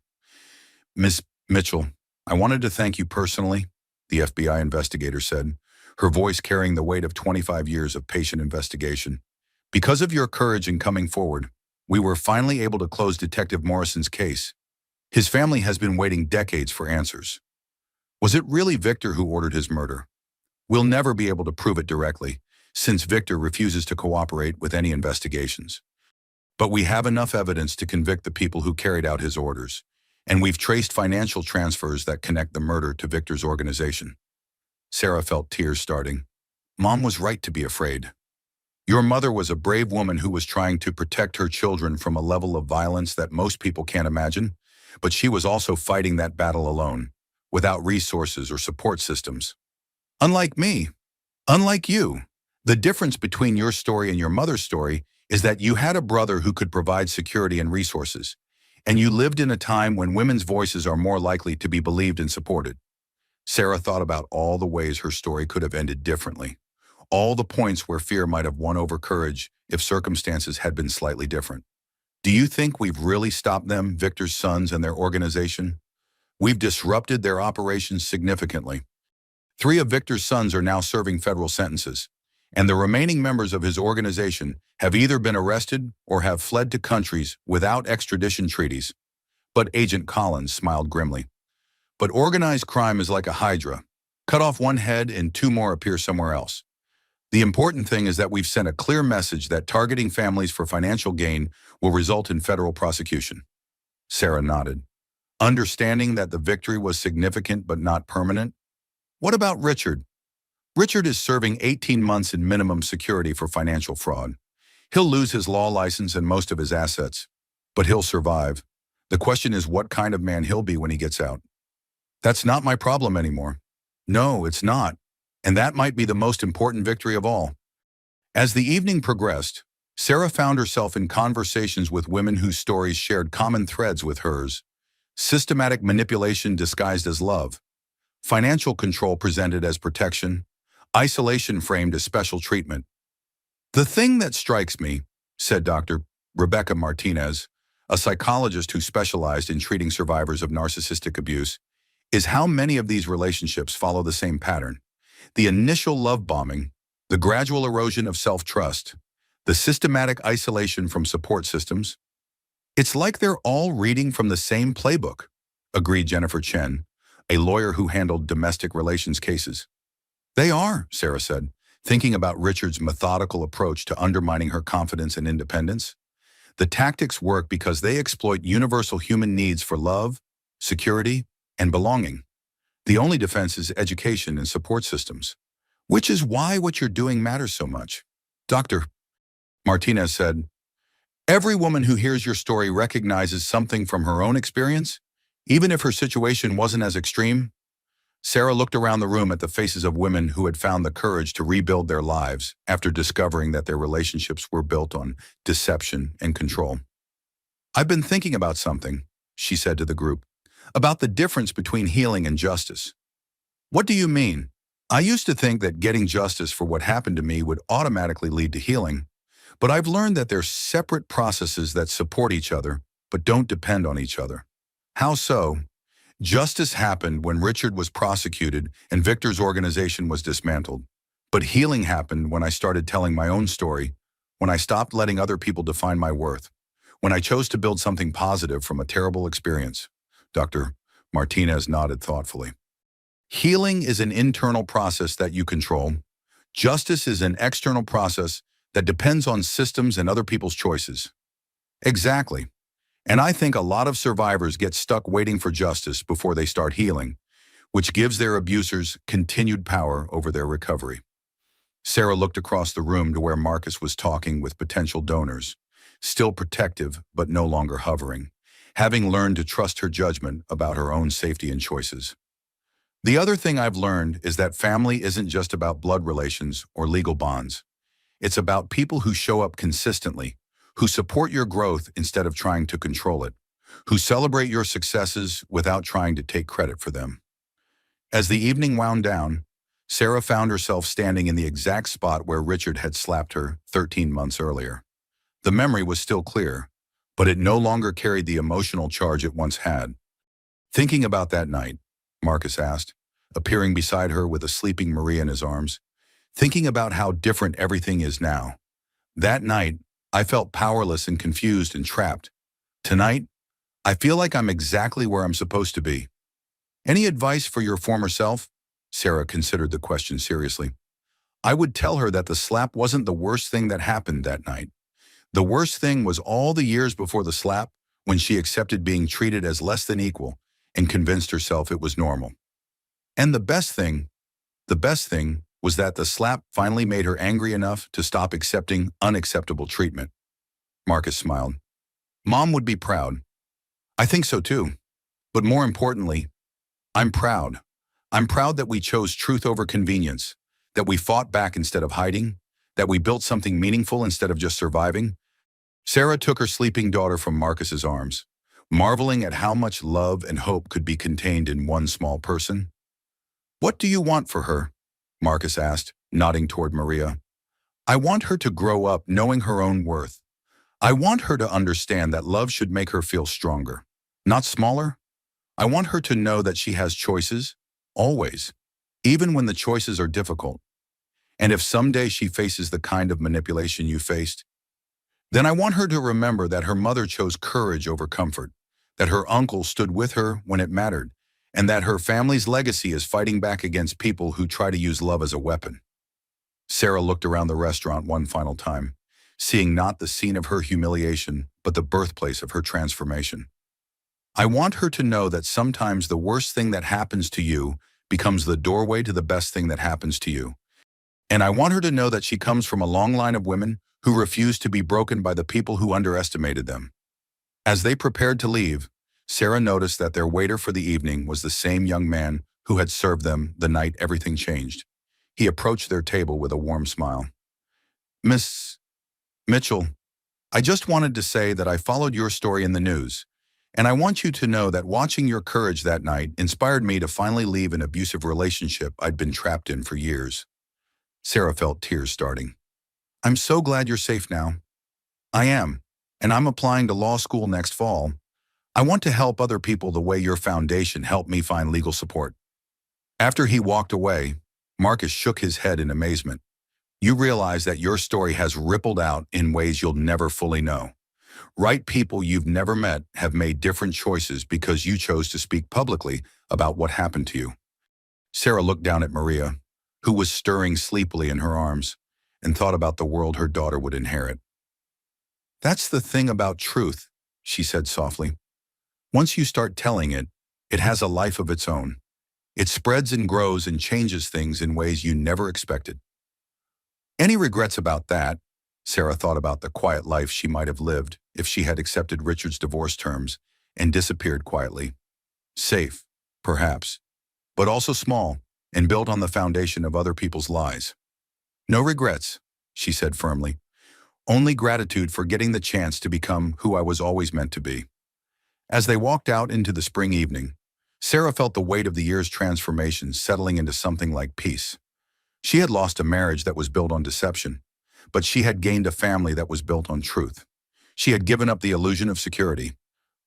"Miss Mitchell, I wanted to thank you personally," the FBI investigator said, her voice carrying the weight of 25 years of patient investigation. "Because of your courage in coming forward, we were finally able to close Detective Morrison's case. His family has been waiting decades for answers. Was it really Victor who ordered his murder? We'll never be able to prove it directly, since Victor refuses to cooperate with any investigations. But we have enough evidence to convict the people who carried out his orders, and we've traced financial transfers that connect the murder to Victor's organization." Sarah felt tears starting. Mom was right to be afraid. Your mother was a brave woman who was trying to protect her children from a level of violence that most people can't imagine, but she was also fighting that battle alone, without resources or support systems. Unlike me, unlike you, the difference between your story and your mother's story is that you had a brother who could provide security and resources, and you lived in a time when women's voices are more likely to be believed and supported. Sarah thought about all the ways her story could have ended differently, all the points where fear might have won over courage if circumstances had been slightly different. "Do you think we've really stopped them, Victor's sons and their organization? We've disrupted their operations significantly. 3 of Victor's sons are now serving federal sentences, and the remaining members of his organization have either been arrested or have fled to countries without extradition treaties." But Agent Collins smiled grimly. "But organized crime is like a hydra. Cut off one head and 2 more appear somewhere else. The important thing is that we've sent a clear message that targeting families for financial gain will result in federal prosecution." Sarah nodded, understanding that the victory was significant but not permanent. "What about Richard? Richard is serving 18 months in minimum security for financial fraud. He'll lose his law license and most of his assets, but he'll survive. The question is what kind of man he'll be when he gets out." "That's not my problem anymore." "No, it's not. And that might be the most important victory of all." As the evening progressed, Sarah found herself in conversations with women whose stories shared common threads with hers. Systematic manipulation disguised as love, financial control presented as protection, isolation framed as special treatment. "The thing that strikes me," said Dr. Rebecca Martinez, a psychologist who specialized in treating survivors of narcissistic abuse, "is how many of these relationships follow the same pattern. The initial love bombing, the gradual erosion of self-trust, the systematic isolation from support systems. It's like they're all reading from the same playbook," agreed Jennifer Chen, a lawyer who handled domestic relations cases. "They are," Sarah said, thinking about Richard's methodical approach to undermining her confidence and independence. "The tactics work because they exploit universal human needs for love, security, and belonging. The only defense is education and support systems, which is why what you're doing matters so much." Dr. Martinez said, "Every woman who hears your story recognizes something from her own experience, even if her situation wasn't as extreme." Sarah looked around the room at the faces of women who had found the courage to rebuild their lives after discovering that their relationships were built on deception and control. "I've been thinking about something," she said to the group, "about the difference between healing and justice." "What do you mean?" "I used to think that getting justice for what happened to me would automatically lead to healing, but I've learned that they're separate processes that support each other but don't depend on each other." "How so?" "Justice happened when Richard was prosecuted and Victor's organization was dismantled. But healing happened when I started telling my own story, when I stopped letting other people define my worth, when I chose to build something positive from a terrible experience." Dr. Martinez nodded thoughtfully. "Healing is an internal process that you control. Justice is an external process that depends on systems and other people's choices." Exactly. And I think a lot of survivors get stuck waiting for justice before they start healing, which gives their abusers continued power over their recovery. Sarah looked across the room to where Marcus was talking with potential donors, still protective but no longer hovering, having learned to trust her judgment about her own safety and choices. The other thing I've learned is that family isn't just about blood relations or legal bonds. It's about people who show up consistently, who support your growth instead of trying to control it, who celebrate your successes without trying to take credit for them. As the evening wound down, Sarah found herself standing in the exact spot where Richard had slapped her 13 months earlier. The memory was still clear, but it no longer carried the emotional charge it once had. Thinking about that night, Marcus asked, appearing beside her with a sleeping Maria in his arms. Thinking about how different everything is now. That night, I felt powerless and confused and trapped. Tonight, I feel like I'm exactly where I'm supposed to be. Any advice for your former self? Sarah considered the question seriously. I would tell her that the slap wasn't the worst thing that happened that night. The worst thing was all the years before the slap, when she accepted being treated as less than equal and convinced herself it was normal. And the best thing was that the slap finally made her angry enough to stop accepting unacceptable treatment. Marcus smiled. Mom would be proud. I think so too. But more importantly, I'm proud. I'm proud that we chose truth over convenience, that we fought back instead of hiding, that we built something meaningful instead of just surviving. Sarah took her sleeping daughter from Marcus's arms, marveling at how much love and hope could be contained in one small person. What do you want for her? Marcus asked, nodding toward Maria. I want her to grow up knowing her own worth. I want her to understand that love should make her feel stronger, not smaller. I want her to know that she has choices, always, even when the choices are difficult. And if someday she faces the kind of manipulation you faced, then I want her to remember that her mother chose courage over comfort, that her uncle stood with her when it mattered, and that her family's legacy is fighting back against people who try to use love as a weapon. Sarah looked around the restaurant one final time, seeing not the scene of her humiliation, but the birthplace of her transformation. I want her to know that sometimes the worst thing that happens to you becomes the doorway to the best thing that happens to you. And I want her to know that she comes from a long line of women who refused to be broken by the people who underestimated them. As they prepared to leave, Sarah noticed that their waiter for the evening was the same young man who had served them the night everything changed. He approached their table with a warm smile. Miss Mitchell, I just wanted to say that I followed your story in the news, and I want you to know that watching your courage that night inspired me to finally leave an abusive relationship I'd been trapped in for years. Sarah felt tears starting. I'm so glad you're safe now. I am, and I'm applying to law school next fall. I want to help other people the way your foundation helped me find legal support. After he walked away, Marcus shook his head in amazement. You realize that your story has rippled out in ways you'll never fully know. Right people you've never met have made different choices because you chose to speak publicly about what happened to you. Sarah looked down at Maria, who was stirring sleepily in her arms, and thought about the world her daughter would inherit. That's the thing about truth, she said softly. Once you start telling it, it has a life of its own. It spreads and grows and changes things in ways you never expected. Any regrets about that? Sarah thought about the quiet life she might have lived if she had accepted Richard's divorce terms and disappeared quietly. Safe, perhaps, but also small and built on the foundation of other people's lies. No regrets, she said firmly. Only gratitude for getting the chance to become who I was always meant to be. As they walked out into the spring evening, Sarah felt the weight of the year's transformation settling into something like peace. She had lost a marriage that was built on deception, but she had gained a family that was built on truth. She had given up the illusion of security,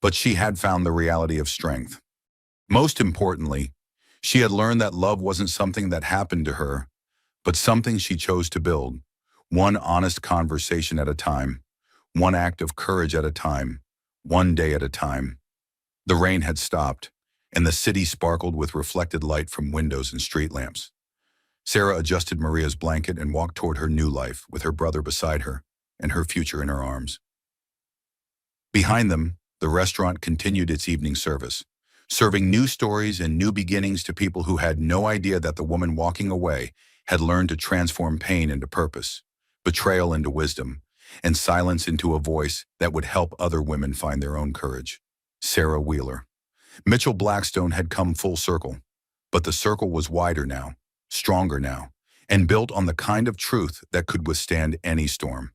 but she had found the reality of strength. Most importantly, she had learned that love wasn't something that happened to her, but something she chose to build, one honest conversation at a time, one act of courage at a time, one day at a time. The rain had stopped, and the city sparkled with reflected light from windows and street lamps. Sarah adjusted Maria's blanket and walked toward her new life with her brother beside her and her future in her arms. Behind them, the restaurant continued its evening service, serving new stories and new beginnings to people who had no idea that the woman walking away had learned to transform pain into purpose, betrayal into wisdom, and silence into a voice that would help other women find their own courage. Sarah Wheeler. Mitchell Blackstone had come full circle, but the circle was wider now, stronger now, and built on the kind of truth that could withstand any storm.